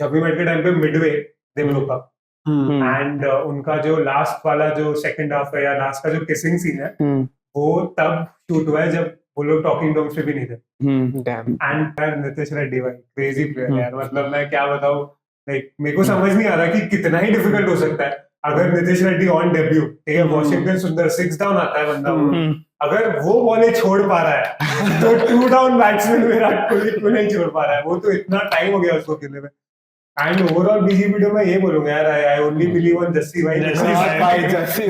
जब भी मेट के टाइम पे Midway they broke up and उनका जो लास्ट वाला जो सेकंड हाफ है या लास्ट का जो किसिंग सीन है वो तब शूट हुआ है जब वो लोग टॉकिंग टर्म्स पे भी नहीं थे। एंड नितिश रेड्डी भाई क्रेजी प्लेयर यार, मतलब मैं क्या बताऊं, लाइक मेरे को समझ नहीं आ रहा कि कितना ही डिफिकल्ट हो सकता है अगर नितिश रेड्डी ऑन डेब्यू, ठीक है, वॉशिंगटन सुंदर 6 डाउन आता है बंदा, अगर वो बॉले छोड़ पा रहा है तो 2 डाउन बैट्समैन विराट कोहली क्यों नहीं छोड़ पा रहा है, वो तो इतना टाइम हो गया उसको खेलने में। एंड ओवरऑल बीजी वीडियो में ये बोलूंगा यार, I only believe on Jassi भाई, जस्सी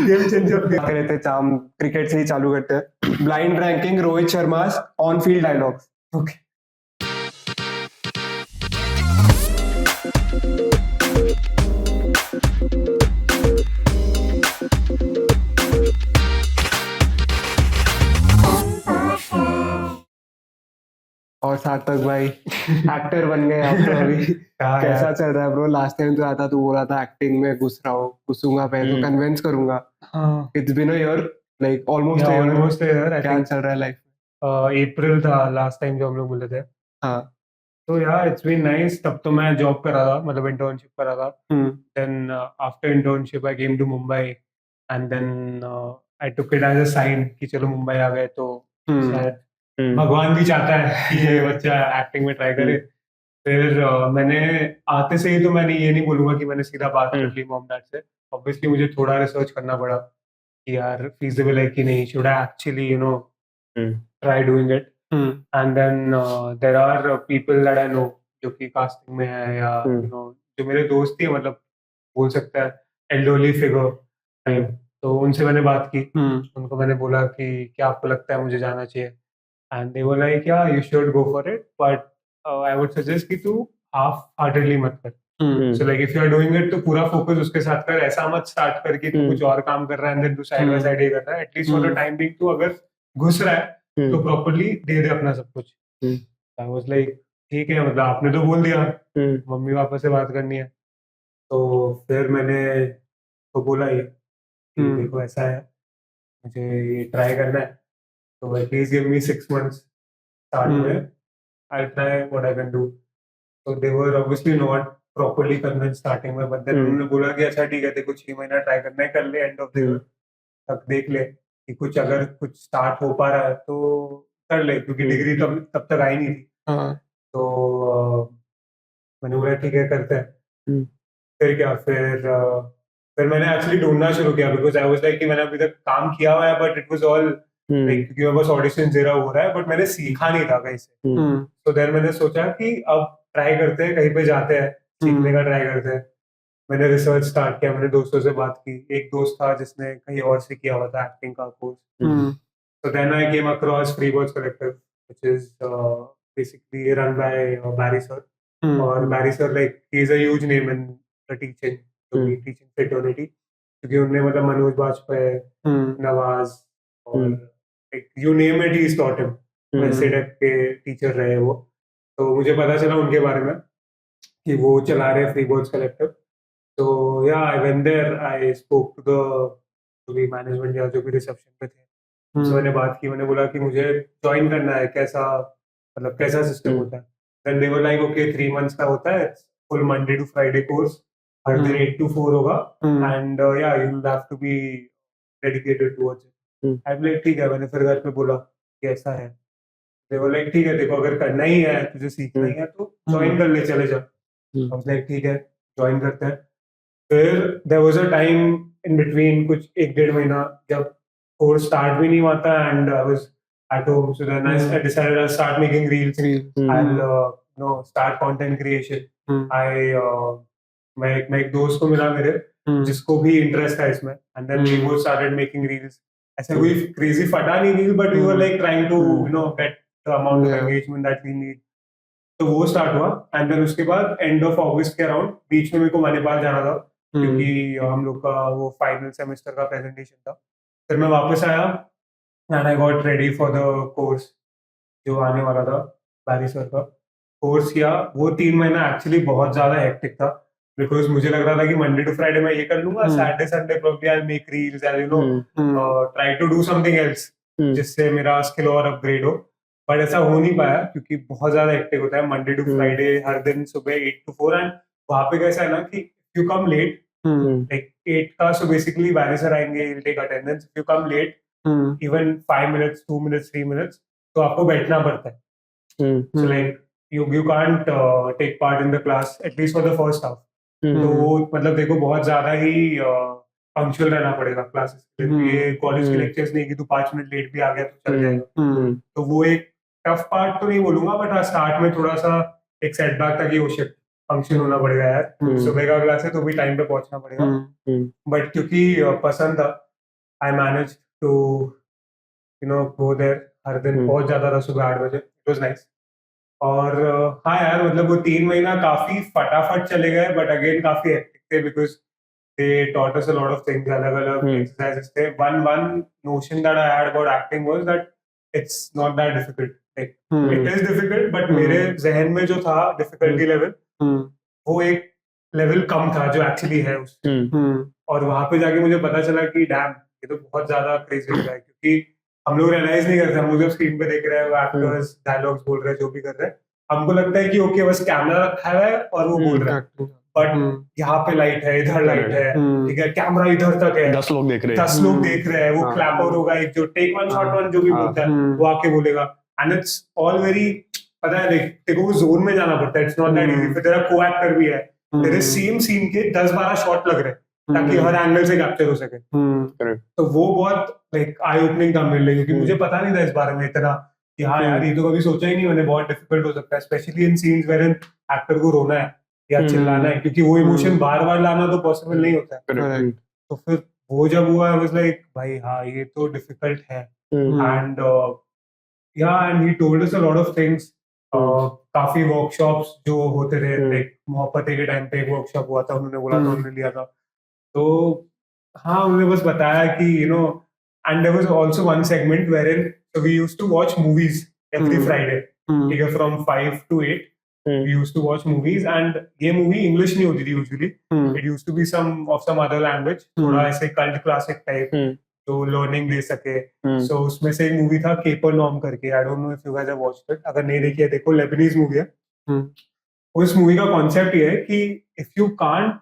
गेम चेंजर करे थे चाम, क्रिकेट से ही चालू करते हैं। Blind ranking Rohit Sharma on field dialogues. Okay और सार्थक भाई एक्टर बन गए आप तो अभी। कैसा चल रहा है ब्रो? लास्ट टाइम तो आता तू बोला था एक्टिंग में घुसूंगा पहले तो कन्विंस करूंगा। It's been a year, like almost almost year. क्या चल रहा है लाइफ? अप्रैल था लास्ट टाइम जो हम लोग मिले थे। हाँ तो यार इट्स बीन नाइस। तब तो मैं जॉब कर रहा था, मतलब इंटर्नशिप कर रहा था। Then after internship I came to Mumbai and then I took it as a sign कि चलो मुंबई आ गए तो शायद भगवान भी चाहता है कि ये बच्चा एक्टिंग में ट्राई करे। फिर मैंने आते से ही तो मैंने ये नहीं बोलूंगा कि मैंने सीधा बात कर ली मॉम डैड से। ऑब्वियसली मुझे थोड़ा रिसर्च करना पड़ा कि यार फीजिबल है कि नहीं, should I actually try doing it. And then there are people that I know जो कि कास्टिंग में है या जो मेरे दोस्त ही है, मतलब बोल सकता है एल्डरली फिगर। तो उनसे मैंने बात की, उनको मैंने बोला कि क्या आपको लगता है मुझे जाना चाहिए, and they were like yeah you should go for it, but I would suggest कि तू हाफ हार्टेडली मत कर। So like if you are doing it तो पूरा फोकस उसके साथ कर, ऐसा मत स्टार्ट कर कि तू कुछ और काम कर रहा है एंड देन तू साइड बाय साइड ये कर रहा है। At least for the time being तू अगर घुस रहा है तो प्रॉपर्ली दे दे अपना सब कुछ। आई वाज लाइक ठीक है, मतलब आपने तो बोल दिया, मम्मी पापा से बात करनी है। तो फिर मैंने तो बोला ये कि देखो ऐसा है, मुझे ये ट्राई करना है, तो please give me 6 months start में, I'll try what I can do. So they were obviously not properly convinced starting में, but then उन्होंने बोला कि अच्छा ठीक है, तेरे को 6 महीना ट्राई करना है, कर ले, एंड ऑफ द ईयर तक देख ले कि कुछ अगर कुछ स्टार्ट हो पा रहा है तो कर ले, क्योंकि डिग्री तब तक आई नहीं थी। तो मैंने बोला ठीक है करते हैं। फिर क्या, फिर मैंने एक्चुअली ढूंढना शुरू किया, बिकॉज आई वाज लाइक कि मैंने अभी तक काम किया हुआ है but it was all like, क्योंकि मैं बस ऑडिशन दे रहा हो रहा है, बट मैंने सीखा नहीं था कहीं से। तो देन मैंने सोचा कि अब ट्राई करते हैं, कहीं पे जाते हैं, सीखने का ट्राई करते हैं। मैंने रिसर्च स्टार्ट किया, मैंने दोस्तों से बात की। एक दोस्त था जिसने कहीं और से किया हुआ था एक्टिंग का course. So then I came across Freebots Collective, which is basically run by Barry Sir. और Barry Sir, like, he is a huge name in the teaching fraternity. क्योंकि उन्होंने मतलब मनोज बाजपेयी, नवाज और like, you name it, he's taught him. वैसे type के teacher रहे वो। तो मुझे पता चला उनके बारे में कि वो चला रहे Freebots Collective. So yeah, I went there. I spoke to the management या जो भी रिसेप्शन पे थे। तो मैंने बात की, मैंने बोला कि मुझे ज्वाइन करना है, कैसा सिस्टम होता है। Then they were like okay 3 months का होता है, full Monday to Friday course, हर दिन 8 to 4 होगा, and yeah you will have to be dedicated towards it. I like ठीक है, मैंने फिर घर पे बोला कि ऐसा है। दे वर लाइक ठीक है, देखो अगर करना ही है, तुझे सीखना ही है तो ज्वाइन कर ले, चले जा। आई वाज लाइक ठीक है, ज्वाइन करते हैं। फिर there was a time in between, कुछ 1-1.5 महीना, जब कोर्स स्टार्ट भी नहीं हुआ था, and I was at home. So then I decided I'll start making reels. I'll start content creation. मैं एक दोस्त को मिला मेरे, जिसको भी इंटरेस्ट है इसमें, and then we both started making reels. ऐसा कोई crazy फटा नहीं reel, but we were like trying to get the amount of engagement that we need. तो वो स्टार्ट हुआ, एंड देन उसके बाद एंड ऑफ अगस्त के अराउंड, बीच में मेरे को मणिपाल जाना था क्योंकि हम लोग का वो फाइनल सेमेस्टर का प्रेजेंटेशन था। फिर मैं वापस आया and I got ready for the course जो आने वाला था, बैरी सर का कोर्स किया। वो 3 महीना एक्चुअली बहुत ज्यादा हेक्टिक था, बिकॉज मुझे लग रहा था कि मंडे टू फ्राइडे मैं ये कर लूंगा, Saturday Sunday probably I will make reels, I try to do something else जिससे मेरा स्किल और अपग्रेड हो। बट ऐसा हो नहीं पाया क्योंकि बहुत ज्यादा एक्टिव होता है मंडे टू हम्म। फ्राइडे हर दिन सुबह 8 to 4 एंड वहां पे कैसा है ना कि यू कम लेट like 8 का so basically vanisher आएंगे he'll take attendance if you come late even 5 minutes 2 minutes 3 minutes तो आपको बैठना पड़ता है so like you can't take part in the class at least for the first half तो वो मतलब देखो बहुत ज्यादा ही पंक्चुअल रहना पड़ेगा क्लासेस के लिए ये कॉलेज के लेक्चर्स नहीं कि तू 5 मिनट लेट भी आ गया तो चल जाएगा तो वो एक टफ पार्ट तो नहीं बोलूंगा बट स्टार्ट में थोड़ा सा एक सेटबैक था कि वो शिट फंक्शन होना पड़ेगा यार सुबह का क्लास है तो भी टाइम पे पहुंचना पड़ेगा बट क्योंकि पसंद था I manage to go there हर दिन पहुंच जाता था सुबह 8 बजे इट वाज नाइस और हाँ यार मतलब वो 3 महीना काफी फटाफट चले गए बट अगेन काफी हेक्टिक थे because they taught us a lot of things अलग-अलग exercises थे one notion that I had about acting was that it's not that difficult like it is difficult but मेरे जहन में जो था difficulty level वो एक लेवल कम था जो एक्चुअली है उससे और वहां पे जाके मुझे पता चला कि डैम ये तो बहुत ज्यादा क्रेजी हो रहा है क्योंकि हम लोग रियलाइज नहीं करते हम लोग जब स्क्रीन पे देख रहे हैं वो एक्टर्स डायलॉग्स बोल रहे हैं जो भी कर रहे हैं हमको लगता है कि ओके बस कैमरा रखा हुआ है और वो बोल रहा है बट यहाँ पे लाइट है इधर लाइट है ठीक है कैमरा इधर तक है 10 लोग देख रहे हैं 10 लोग देख रहे हैं वो क्लैपर होगा एक जो टेक वन शॉट वन जो भी बोलता है वो आके बोलेगा एंड इट्स ऑल वेरी पता है देखो वो जोन में जाना पड़ता है इट्स नॉट दैट इजी फिर तेरा को एक्टर भी है तेरे सेम सीन के 10-12 शॉट लग रहे हैं ताकि हर एंगल से कैप्चर हो सके तो वो बहुत लाइक आई ओपनिंग था मेरे लिए क्योंकि मुझे पता नहीं था इस बारे में इतना कि हाँ यार ये तो कभी सोचा ही नहीं मैंने बहुत डिफिकल्ट हो सकता है specially in scenes where actor को रोना है या चिल्लाना है क्योंकि वो इमोशन बार बार लाना तो पॉसिबल नहीं होता है तो फिर वो जब हुआ आई वाज लाइक भाई हाँ ये तो डिफिकल्ट है and he told us a lot of things काफी वर्कशॉप्स जो होते थे लाइक मोहब्बतें के टाइम पे एक वर्कशॉप हुआ था उन्होंने बोला था उन्होंने लिया था तो हाँ उन्होंने बस बताया कि and there was also one segment wherein we used to watch movies every Friday ठीक है from 5 to 8 we used to watch movies and ये मूवी इंग्लिश नहीं होती थी usually it used to be some other language थोड़ा ऐसे cult classic type जो learning they सके सो उसमें से एक मूवी था केपर नॉर्म करके I don't know if you guys have watched it अगर नहीं देखी है देखो लेबनीज मूवी है उस मूवी का कॉन्सेप्ट ये है कि इफ यू कांट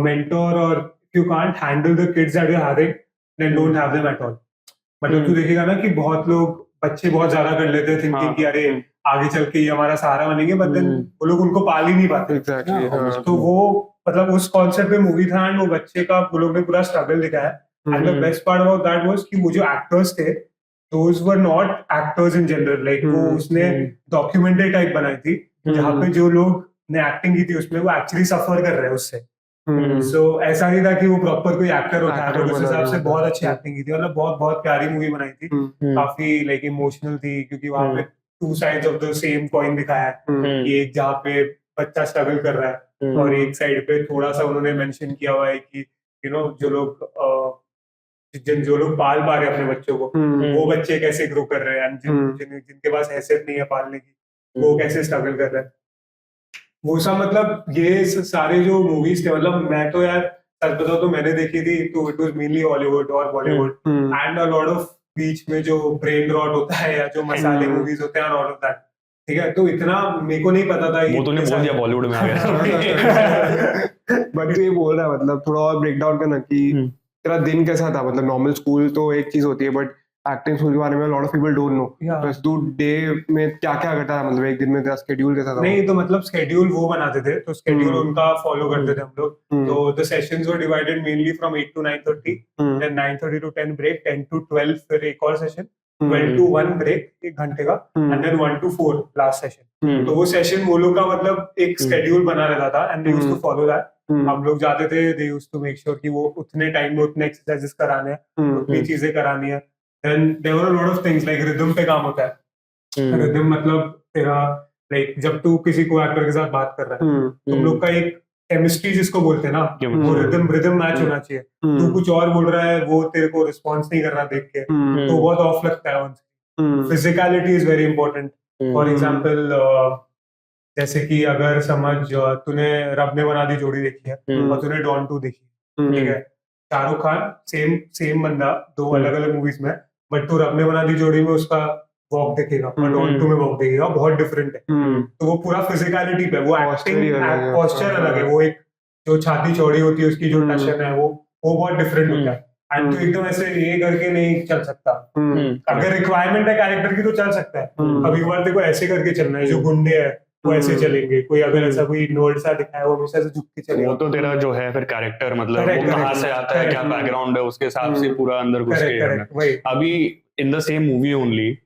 मेंटर और if you can't handle the kids that you are having then don't have them at all मतलब तू देखेगा ना कि बहुत लोग बच्चे बहुत ज्यादा कर लेते हैं थिंकिंग कि अरे आगे चल के ये हमारा सहारा बनेंगे बट देन वो लोग उनको पाल ही नहीं पाते तो वो मतलब उस कॉन्सेप्ट पे मूवी था एंड वो बच्चे का वो लोग ने पूरा स्ट्रगल दिखाया and the best part about that was कि वो जो एक्टर्स थे those were not actors in general like वो उसने डॉक्यूमेंट्री टाइप बनाई थी जहाँ पे जो लोग ने एक्टिंग की थी उसमें वो एक्चुअली सफर कर रहे हैं उससे सो ऐसा नहीं था कि वो प्रॉपर कोई एक्टर होता है बट उस हिसाब से बहुत अच्छी एक्टिंग की थी मतलब बहुत बहुत प्यारी मूवी बनाई थी काफी लाइक इमोशनल थी क्योंकि वहां पे two sides of the same coin दिखाया है एक जहाँ पे बच्चा स्ट्रगल कर रहा है और एक साइड पे थोड़ा सा उन्होंने मेंशन किया हुआ है कि जो लोग जो लोग पाल पा रहे हैं अपने बच्चों को वो बच्चे कैसे ग्रो कर रहे हैं जिनके पास हैसियत नहीं है पालने की वो कैसे स्ट्रगल कर रहे हैं वो सब मतलब ये सारे जो मूवीज थे मतलब मैं तो यार सच बताऊं तो मैंने देखी थी तो इट वाज मेनली हॉलीवुड और Bollywood and a lot of बीच में जो ब्रेन रॉट होता है या जो मसाले मूवीज होते हैं और ऑल ऑफ दैट ठीक है तो इतना मेरे को नहीं पता था वो तूने बोल दिया बॉलीवुड में आ गया बट तू ये बोल रहा है मतलब थोड़ा और ब्रेक डाउन करना कि तेरा दिन कैसा था मतलब नॉर्मल स्कूल तो एक चीज होती है बट एक्टिंग स्कूल के बारे में lot of people don't know बस तू डे में क्या क्या करता था मतलब एक दिन में तेरा शेड्यूल कैसा था नहीं तो मतलब शेड्यूल वो बनाते थे तो शेड्यूल उनका फॉलो करते थे हम लोग तो the sessions were divided mainly from 8 to 9:30 then 9:30 to 10 break 10 to 12 फिर एक और सेशन 12 to 1 ब्रेक 1 घंटे का and then 1 to 4 last session तो वो सेशन वो लोग का मतलब एक शेड्यूल बना रहता था and they used to follow that हम लोग जाते थे they used to make sure कि वो उतने टाइम में उतने एक्सरसाइजेस कराने हैं उतनी चीजें करानी है then there were a lot of things like rhythm पे काम होता है rhythm मतलब तेरा like जब तू किसी को एक्टर के साथ बात कर रहा है तुम लोग का एक केमिस्ट्री जिसको बोलते हैं ना वो रिदम मैच होना चाहिए तू कुछ और बोल रहा है वो तेरे को रिस्पॉन्स नहीं कर रहा देख के तो बहुत ऑफ लगता है उनसे physicality is very important for example जैसे कि अगर समझ तूने रब ने बना दी जोड़ी देखी है और तूने डॉन 2 देखी ठीक है शाहरुख खान सेम बंदा दो अलग अलग मूवीज में बट तू रब ने बना दी जोड़ी में उसका वॉक दिखेगा बट ऑन टू में वॉक दिखेगा, बहुत डिफरेंट है। तो वो पूरा फिजिकलिटी पे, वो एक्टिंग पोस्चर अलग है, वो एक जो छाती चौड़ी होती है उसकी जो टशन है वो बहुत डिफरेंट होता है। एंड तो एकदम ऐसे ये करके नहीं चल सकता। अगर रिक्वायरमेंट है कैरेक्टर की तो चल सकता है, कभी कभार देखो ऐसे करके चलना है, जो गुंडे है वो ऐसे चलेंगे, कोई अगर ऐसा कोई नोड सा दिखाया वो हमेशा से झुक के चलेगा। वो तो तेरा जो है फिर कैरेक्टर मतलब वो कहाँ से आता है, क्या बैकग्राउंड है, उसके हिसाब से पूरा अंदर घुस के। अभी in the same movie only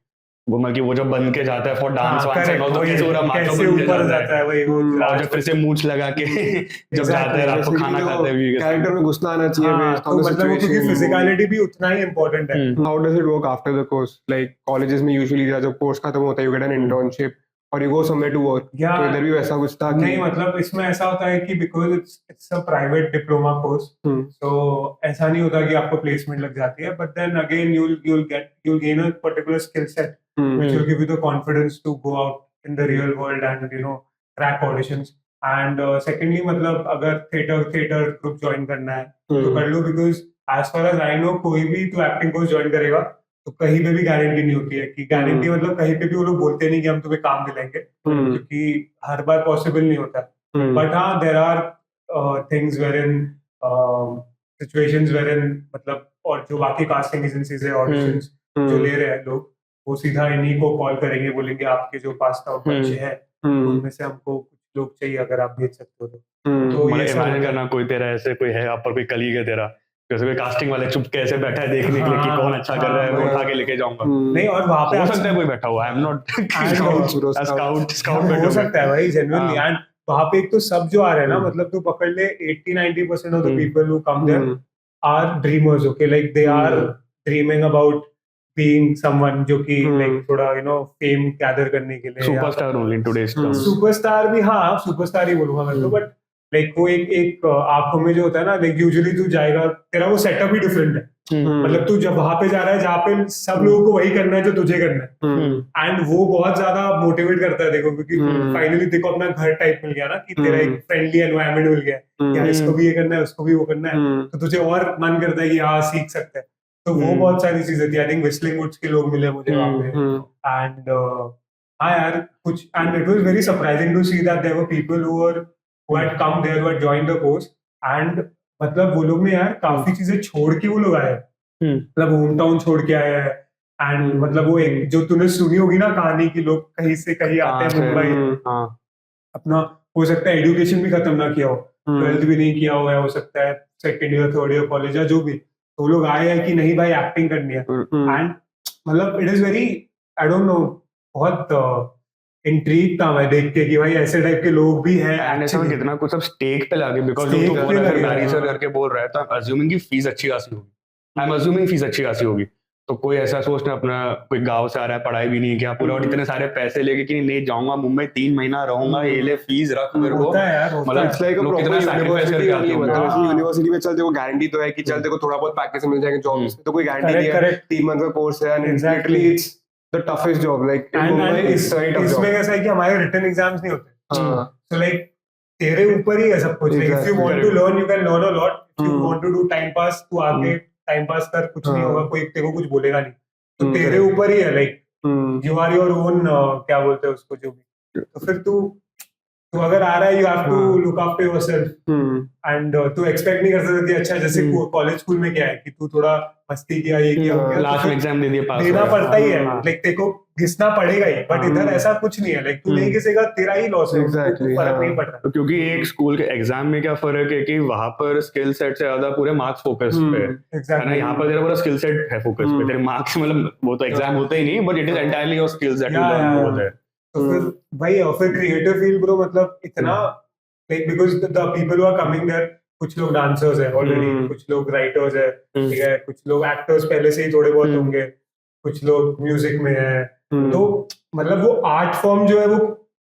वो मतलब वो जब बन के जाता है फॉर डांस वांस एंड ऑल, तो कैसे पूरा माथा बन के जाता है वही, और जब फिर से मूंछ लगा के जब जाते हैं रात को खाना खाते हुए कैरेक्टर में घुसना आना चाहिए बेस्ड ऑन द मतलब क्योंकि फिजिकलिटी भी उतना ही इंपॉर्टेंट है। How does it work after the course? Like colleges में यूजुअली जब कोर्स खत्म होता है यू गेट एन इंटर्नशिप और you go somewhere to work, तो इधर भी वैसा कुछ था? नहीं मतलब इसमें ऐसा होता है कि because it's a private diploma course, so ऐसा नहीं होता कि आपको प्लेसमेंट लग जाती है, but then again you'll gain a particular skill set which will give you the confidence to go out in the real world and crack auditions. And secondly मतलब अगर theater group join करना है तो कर लो, because as far as I know कोई भी तो acting course join करेगा तो कहीं पे भी गारंटी नहीं होती है कि गारंटी मतलब कहीं पे भी वो लोग बोलते नहीं कि हम तुम्हें काम दिलाएंगे, क्योंकि हर बार पॉसिबल नहीं होता। बट हाँ, there are things wherein situations wherein मतलब, और जो बाकी कास्टिंग एजेंसीज है ऑडिशंस जो ले रहे हैं लोग, वो सीधा इन्हीं को कॉल करेंगे, बोलेंगे आपके जो पास आउट बच्चे हैं उनमें से हमको कुछ लोग चाहिए, अगर आप भेज सकते हो तो ये इमेजिन करना कोई तेरा ऐसे कोई है आप पर कोई कलीग है तेरा जैसे कोई कास्टिंग वाले चुप के ऐसे बैठा है देखने के लिए कि कौन अच्छा कर रहा है, वो उठा के लेके जाऊंगा। नहीं, और वहां पे हो सकता है कोई बैठा हुआ, आई एम नॉट स्काउट हो सकता है भाई जेन्युइनली। एंड वहां पे एक तो सब जो आ रहे हैं ना, मतलब तू पकड़ ले 80-90% of the people who come there are dreamers, okay, like they are dreaming about being someone जो कि लाइक थोड़ा फेम गैदर करने के लिए superstar only in today's terms. Superstar भी, हाँ सुपरस्टार ही बोलूंगा मैं तो, बट लाइक वो एक आंखों में जो होता है ना, लाइक यूजुअली तू जाएगा, तेरा वो सेटअप ही डिफरेंट है। मतलब तू जब वहां पे जा रहा है जहाँ पे सब लोगों को वही करना है जो तुझे करना है, एंड वो बहुत ज्यादा मोटिवेट करता है देखो, क्योंकि फाइनली देखो अपना घर टाइप मिल गया ना, कि तेरा एक फ्रेंडली एनवायरनमेंट मिल गया, यार इसको भी ये करना है उसको भी वो करना है, तो तुझे और मन करता है कि हाँ सीख सकते हैं। तो वो बहुत सारी चीजें थी। आई थिंक व्हिस्टलिंग वुड्स के लोग मिले मुझे वहां पे, एंड हाँ यार कुछ, and it was very surprising to see that there were people who had come there, who had joined the course, and मतलब वो लोग ने यार काफी चीजें छोड़ के वो लोग आए, मतलब होम टाउन छोड़ के आए हैं, एंड मतलब वो एक जो तूने सुनी होगी ना कहानी की, लोग कहीं से कहीं आते हैं मुंबई, अपना हो सकता है एजुकेशन भी खत्म ना किया हो, 12th भी नहीं किया हुआ हो सकता है, second year third year college या जो भी, तो वो लोग आए हैं कि नहीं भाई एक्टिंग करनी है। एंड मतलब it is very, I don't know, बहुत इंट्रीग था मैं देख के कि भाई ऐसे टाइप के लोग भी हैं। एंड ऐसा कितना कुछ सब स्टेक पे लगे, बिकॉज़ लोग तो बोल रहे हैं मैनेजर करके बोल रहा है, तो अज्यूमिंग की फीस अच्छी खासी होगी, आई एम अज्यूमिंग फीस अच्छी खासी होगी। तो कोई ऐसा सोचना अपना कोई गांव से आ रहा है, पढ़ाई भी नहीं किया पूरा, और इतने सारे पैसे लेके कि नहीं जाऊंगा मुंबई 3 महीना रहूंगा, ये ले फीस रख मेरे को, मतलब it's like a proper university में चल देखो गारंटी तो है कि चल देखो थोड़ा बहुत पैकेज मिल जाएंगे जॉब में, तो कोई गारंटी नहीं है। 3 मंथ का कोर्स है, and exactly it's the toughest job, like इसमें कैसा है कि हमारे रिटन एग्जाम्स नहीं होते, सो लाइक तेरे ऊपर ही है सब कुछ। If you want to learn you can learn a lot, if you want to do time pass, तू आके टाइम पास कर, कुछ नहीं होगा, कोई तेरे को कुछ बोलेगा नहीं, तो तेरे ऊपर ही है, like you are your own, क्या बोलते हैं उसको, जो भी। तो फिर तू अगर आ रहा है, you have to look after yourself, and तू एक्सपेक्ट नहीं कर सकता कि अच्छा जैसे कॉलेज स्कूल में क्या है कि तू थोड़ा मस्ती किया, ये किया, लास्ट में एग्जाम दे दिया, पास देना पड़ता ही है, लाइक तेरे को घिसना पड़ेगा ही, बट इधर ऐसा कुछ नहीं है, लाइक तू नहीं घिसेगा तेरा ही लॉस है, फर्क नहीं पड़ रहा। क्योंकि एक स्कूल के एग्जाम में क्या फर्क है कि वहां पर स्किल सेट से ज्यादा पूरे मार्क्स फोकस पे है ना, यहाँ पर तेरा पूरा स्किल सेट है फोकस पे, तेरे मार्क्स मतलब वो तो एग्जाम होते ही नहीं, but it is entirely your skills that you learn over there. तो फिर भाई, और फिर क्रिएटिव फील्ड ब्रो, मतलब इतना like, because the people who are coming there, कुछ लोग डांसर्स हैं ऑलरेडी, कुछ लोग राइटर्स हैं, ठीक है, कुछ लोग एक्टर्स पहले से ही थोड़े बहुत होंगे, कुछ लोग म्यूजिक में हैं, तो मतलब वो आर्ट फॉर्म जो है वो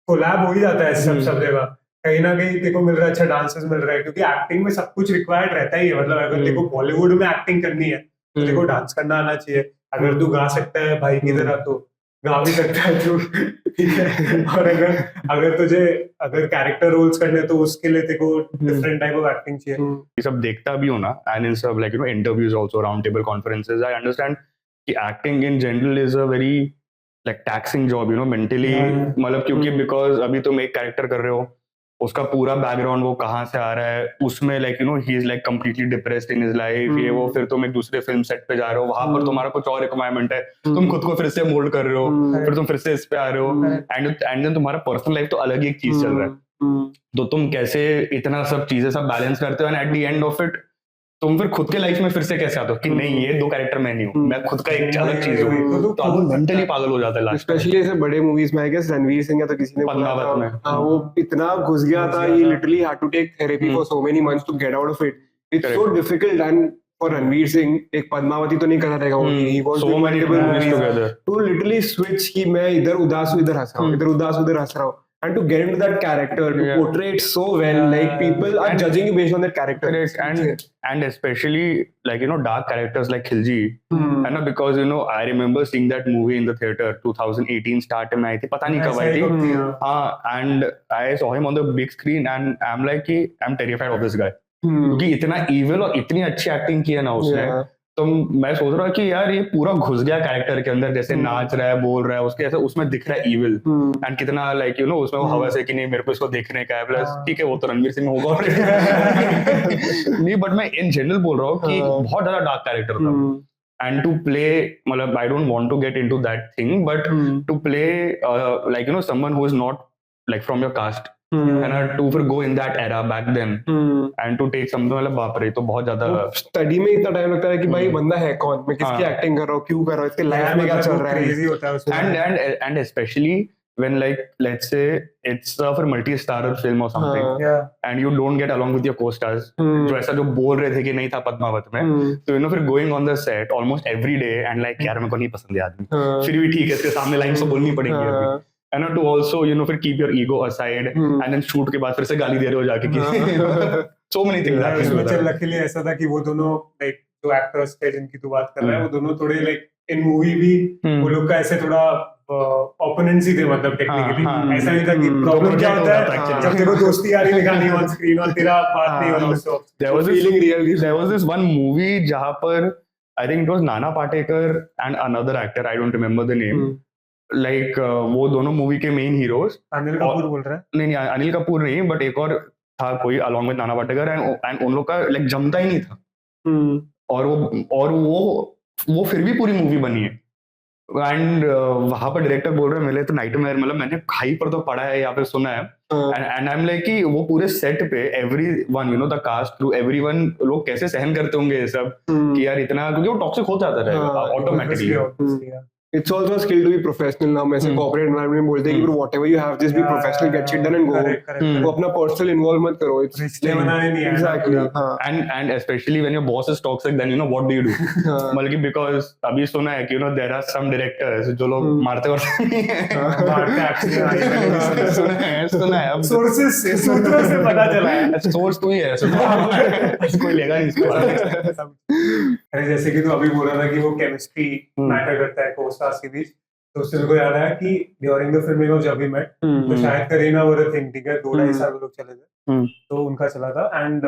कोलैब हो ही जाता है सब जगह, कहीं ना कहीं देखो मिल रहा है, अच्छा डांसर्स मिल रहा है, क्योंकि एक्टिंग में सब कुछ रिक्वायर्ड रहता ही है। मतलब अगर देखो बॉलीवुड में एक्टिंग करनी है तो देखो डांस करना आना चाहिए, अगर तू गा सकता है भाई की तरह तो गा भी सकता है तू, ठीक है, और अगर तुझे कैरेक्टर रोल्स करने तो उसके लिए तेको डिफरेंट टाइप ऑफ एक्टिंग चाहिए। ये सब देखता भी हो ना, एंड इन सब like interviews also, round table conferences, I understand कि acting in general is a very like taxing job, you know, mentally, मतलब क्योंकि बिकॉज अभी तुम एक कैरेक्टर कर रहे हो, उसका पूरा बैकग्राउंड वो कहाँ से आ रहा है, उसमें like you no he is like completely depressed in his life, ये वो, फिर तुम एक दूसरे फिल्म सेट पे जा रहे हो, वहां पर तुम्हारा कुछ और रिक्वायरमेंट है, तुम खुद को फिर से मोल्ड कर रहे हो, फिर तुम फिर से इस पे आ रहे हो, एंड देन तुम्हारा पर्सनल लाइफ तो अलग ही एक चीज चल रहा है, तो तुम कैसे इतना सब चीजें सब बैलेंस करते हो, and eight the end of it तुम फिर खुद के लाइफ में फिर से कैसे आते हो कि नहीं ये 2 कैरेक्टर मैं नहीं हूँ, मैं खुद का एक अलग चीज हूँ, तो आदमी मेंटली पागल हो जाता है लास्ट में। स्पेशली ऐसे बड़े मूवीज में, आई गेस रणवीर सिंह या तो किसी ने बोला पद्मावत में। था, वो इतना घुस गया था, he literally had to take therapy for so many months to get out of it. It's so difficult, and for Ranveer Singh, एक पद्मावती तो नहीं करता रहेगा, he was So doing many multiple movies movies together. to literally switch कि मैं इधर उदास हूँ, इधर हंस रहा हूँ, इधर उदास हूँ, इधर हंस रहा हूँ, and to get into that character, to portray it so well, like people are judging you based on that character. Correct. And especially like you know dark characters like Khilji, and because you know I remember seeing that movie in the theater 2018 start में आई थी, पता नहीं कब आई थी, हाँ, and I saw him on the big screen and I'm like कि I'm terrified of this guy, क्योंकि इतना evil और इतनी अच्छी एक्टिंग की है ना उसने, तो मैं सोच रहा कि यार ये पूरा घुस गया कैरेक्टर के अंदर, जैसे नाच रहा है, बोल रहा है, उसके ऐसा उसमें दिख रहा है इविल, एंड कितना लाइक यू नो उसमें वो हवस है कि नहीं मेरे को इसको देखने का है, प्लस ठीक है वो तो रणवीर सिंह में होगा नहीं, बट मैं इन जनरल बोल रहा हूँ कि बहुत ज्यादा डार्क कैरेक्टर था, एंड टू प्ले, मतलब I don't want to get into that thing, but to play like you know someone who is not like from your cast, and to फिर go in that era back then and to take something, मतलब बाप रे, तो बहुत ज्यादा study में इतना time लगता है कि भाई बंदा है कौन, मैं किसकी एक्टिंग कर रहा हूँ, क्यों कर रहा हूँ, इसके लाइफ में क्या चल रहा है, क्रेजी होता है उसमें, and especially when like let's say it's a multi-starrer film or something, and you don't get along with your co-stars, जो ऐसा जो बोल रहे थे कि नहीं था पद्मावत में, तो you know फिर going on the set almost every day and like यार मेरे को नहीं पसंद है आदमी, फिर भी ठीक है इसके सामने लाइन तो बोलनी पड़ेगी अभी, and to also you know फिर keep your ego aside, and then shoot के बाद फिर से गाली दे रहे हो जाके कि so many things happen. इसमें चल लकीली ऐसा था कि वो दोनों लाइक जो एक्टर्स थे जिनकी तू बात कर रहा है, वो दोनों थोड़े लाइक इन मूवी भी वो लोग का ऐसे थोड़ा ओपोनेंट्स ही थे, मतलब टेक्निकली ऐसा नहीं था कि प्रॉब्लम क्या होता है जब तेरे को दोस्ती यारी दिखानी ऑन स्क्रीन और तेरा बात नहीं होना, उससे there was this one movie जहाँ पर I think it was Nana Patekar and another actor, I don't remember the name, like वो दोनों मूवी के मेन हीरोज, अनिल कपूर बोल रहा है, नहीं अनिल कपूर नहीं, बट एक और था कोई along with Nana Patekar, and उन लोग का लाइक जमता ही नहीं था, और वो फिर भी पूरी मूवी बनी है, एंड वहां पर डायरेक्टर बोल रहे हैं मेरे तो नाइटमेयर, मतलब मैंने खाई पर तो पढ़ा है या फिर सुना है, एंड आई एम लाइक कि वो पूरे सेट पे everyone you know the cast through everyone लोग कैसे सहन करते होंगे ये सब, कि यार इतना, क्योंकि वो टॉक्सिक हो जाता है automatically. It's also a skill to be professional now. मैं corporate environment में बोलते हैं कि whatever you have, just be professional, get shit done and go. वो अपना personal involve मत करो. रिश्ते बनाने नहीं है. Exactly. And especially when your boss is toxic, then you know what do you do? मतलब कि because अभी सुना है कि you know there are some directors जो लोग मारते नहीं हैं. मारते actually सुना है. Sources से सूत्रों से पता चला है. Source तो ही है. कोई लेगा नहीं इसको. अरे जैसे कि तू अभी बोल रहा था कि वो केमिस्ट्री मैटर करता है को-स्टार्स के बीच, तो उससे मेरे को याद आया कि ड्यूरिंग द फिल्मिंग ऑफ जब वी मेट, तो शायद करीना वर अ थिंग, ठीक है, 2-2.5 साल वो लोग चले थे, तो उनका चला था, एंड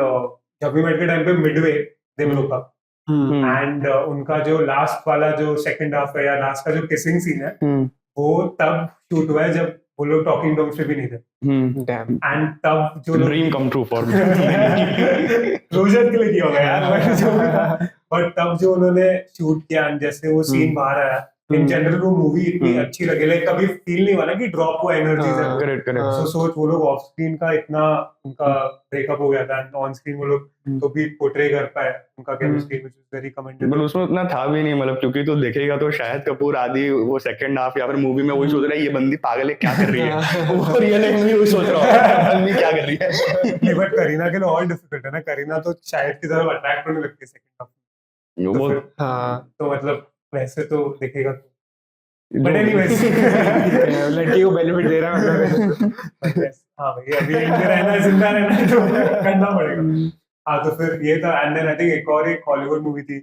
जब वी मेट के टाइम पे Midway they broke up, and उनका जो लास्ट वाला जो सेकंड हाफ है या लास्ट का जो किसिंग सीन है, वो तब शूट हुआ है जब वो लोग टॉकिंग टर्म्स पे भी नहीं थे, एंड तब जो dream come true for me, Roger के लिए किया होगा यार, बट तब जो उन्होंने शूट किया, जैसे वो सीन बाहर आया, इन जनरल वो मूवी इतनी अच्छी लगे, लाइक कभी फील नहीं हुआ ना कि ड्रॉप हुआ एनर्जी से. करेक्ट. सो सोच वो लोग ऑफ स्क्रीन का इतना उनका ब्रेकअप हो गया था, एंड ऑन स्क्रीन वो लोग तो भी पोर्ट्रे कर पाए उनका chemistry, which is very commendable. But उसमें उतना था भी नहीं, मतलब क्योंकि तो देखेगा तो शाहिद कपूर आदि वो सेकंड हाफ या फिर मूवी में वही सोच रहा है ये बंदी पागल है क्या कर रही है, वो रियल लाइफ में वही सोच रहा है बंदी क्या कर रही है. बट करीना के लिए और डिफिकल्ट है ना, करीना तो शायद की तरफ अट्रैक्ट होने लगती है सेकंड हाफ, तो मतलब वैसे तो देखेगा तो, बट एनीवेज लड़की को बेनिफिट दे रहा है, हाँ भाई अभी इंडिया रहना है, जिंदा रहना है तो करना पड़ेगा. हाँ, तो फिर ये था, एंड देन आई थिंक एक हॉलीवुड मूवी थी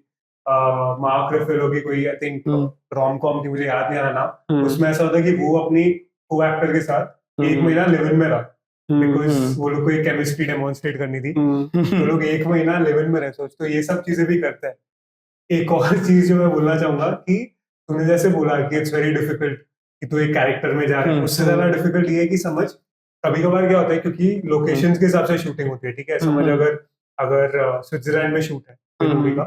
मार्क रफेलो की, कोई आई थिंक रोम कॉम थी, मुझे याद नहीं आ रहा नाम. उसमें ऐसा होता है कि वो अपनी को एक्टर के साथ 1 महीना लिव इन में रहा, बिकॉज वो लोग को एक केमिस्ट्री डेमोन्स्ट्रेट करनी थी, तो लोग 1 महीना लिव इन में रहे. सोच, तो ये सब चीजें भी करते हैं. एक और चीज जो मैं बोलना चाहूंगा कि तूने जैसे बोला कि इट्स वेरी डिफिकल्ट कि तू एक कैरेक्टर में जा रहा है। उससे ज्यादा हम्म। डिफिकल्ट ये है कि समझ कभी कभार क्या होता है, क्योंकि लोकेशंस के हिसाब से शूटिंग होती है, ठीक है। समझ अगर स्विट्जरलैंड में शूट है कोई मूवी का,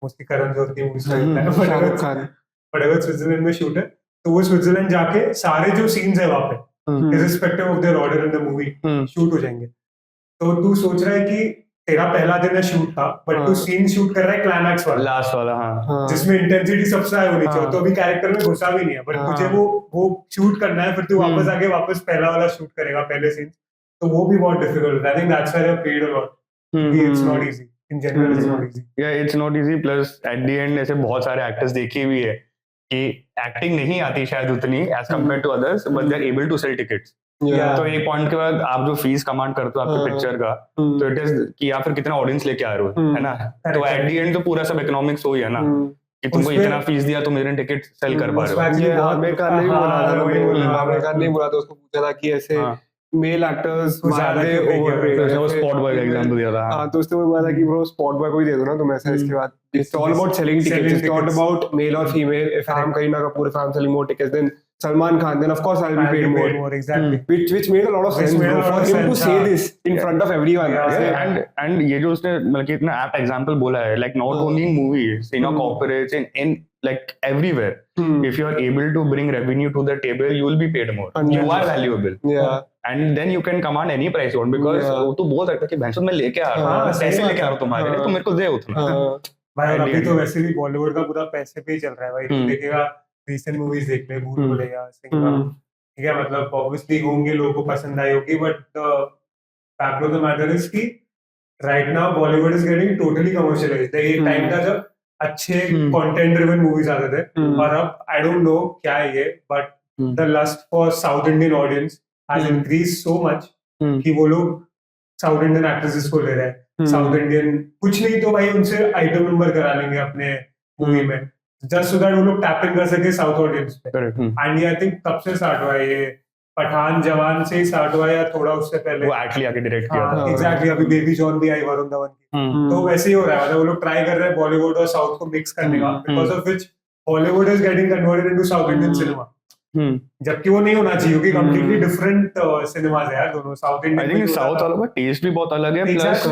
मोस्टली करण जौहर की मूवीज में होता है, शाहरुख खान। बट अगर स्विट्जरलैंड में शूट है तो वो स्विट्जरलैंड जाके सारे जो सीन्स है वहां पे irrespective of their order in the movie shoot हो जाएंगे। तो तू सोच रहा है कि तेरा पहला दिन है शूट का, बट तू सीन शूट कर रहा है क्लाइमैक्स वाला, लास्ट वाला, हाँ, जिसमें इंटेंसिटी सबसे हाई होनी चाहिए। तो अभी कैरेक्टर में घुसा भी नहीं है, बट तुझे वो शूट करना है, फिर तू वापस आके वापस पहला वाला शूट करेगा, पहले सीन। तो वो भी बहुत डिफिकल्ट है। I think that's why I paid a lot. It's not easy in general, it's not easy. Yeah it's not easy, plus at the end ऐसे बहुत सारे एक्टर्स देखे भी है कि एक्टिंग नहीं आती शायद उतनी as compare to others, but they are able to sell tickets. तो एक पॉइंट के बाद आप जो फीस कमांड करते हो आपके पिक्चर का, तो इट इज कि या फिर कितना ऑडियंस लेके आ रहे हो, है ना। तो एट द एंड तो पूरा सब इकोनॉमिक्स हो ही है ना, कि तुमको इतना फीस दिया तुम इतने टिकट सेल कर पा रहे हो। आमिर खान ने भी बोला था, आमिर खान ने बोला था, उसको पूछा था कि ऐसे मेल एक्टर्स ज्यादा वो स्पॉट बॉय का एग्जांपल दिया था। हाँ, तो उसने बोला था कि ब्रो स्पॉट बॉय को ही दे दो ना तुम ऐसा। इसके बाद it's all about selling tickets, it's not about male और female. If I am Kareena Kapoor, if I'm selling more tickets than Salman Khan, then of course I'll be paid more. Exactly. Which made a lot of sense, bro, for him to say this in front of everyone. And ये जो उसने मतलब कि इतना apt example बोला है, like not only in movies, in corporates, in like everywhere, if you are able to bring revenue to the table, you will be paid more. You are valuable. Yeah. And then you can command any price on, because वो तो बोल सकता है कि भैंसो मैं लेके आ रहा हूँ, पैसे लेके आ रहा हूँ तुम्हारे लिए, तो मेरे को दे उतना। भाई अभी तो वैसे भी बॉलीवुड का पूरा पैसे पे ही चल रहा है भाई। तू देखेगा रीसेंट मूवीज देख ले, भूल भुलैया, सिंघम, ठीक है। मतलब ऑब्वियसली होंगे, लोगों को पसंद आई होगी, but the fact of the matter is कि right now Bollywood is getting totally commercialised. एक टाइम था जब अच्छे कंटेंट ड्रिवन मूवीज आते थे, और अब आई डोंट नो क्या है ये, but the lust for south Indian audience has increased so much कि वो लोग साउथ इंडियन एक्ट्रेसेस को ले रहे हैं। साउथ इंडियन कुछ नहीं तो भाई उनसे आइटम नंबर करा लेंगे अपने मूवी में, जस्ट सो दैट वो लोग टैप इन कर सके साउथ ऑडियंस पे। एंड ये आई थिंक कब से स्टार्ट हुआ है, ये पठान जवान से ही स्टार्ट हुआ, या थोड़ा उससे पहले वो एक्चुअली आके डायरेक्ट किया था। एग्जैक्टली, अभी बेबी जॉन भी आई वरुण धवन की। तो वैसे ही हो रहा है, मतलब वो लोग ट्राई कर रहे हैं बॉलीवुड और साउथ को मिक्स करने का, because of which Bollywood is getting converted into south Indian cinema. जबकि वो नहीं होना चाहिए, क्योंकि कंप्लीटली डिफरेंट सिनेमास है यार दोनों। South Indian, I think south वालों का टेस्ट भी बहुत अलग है, plus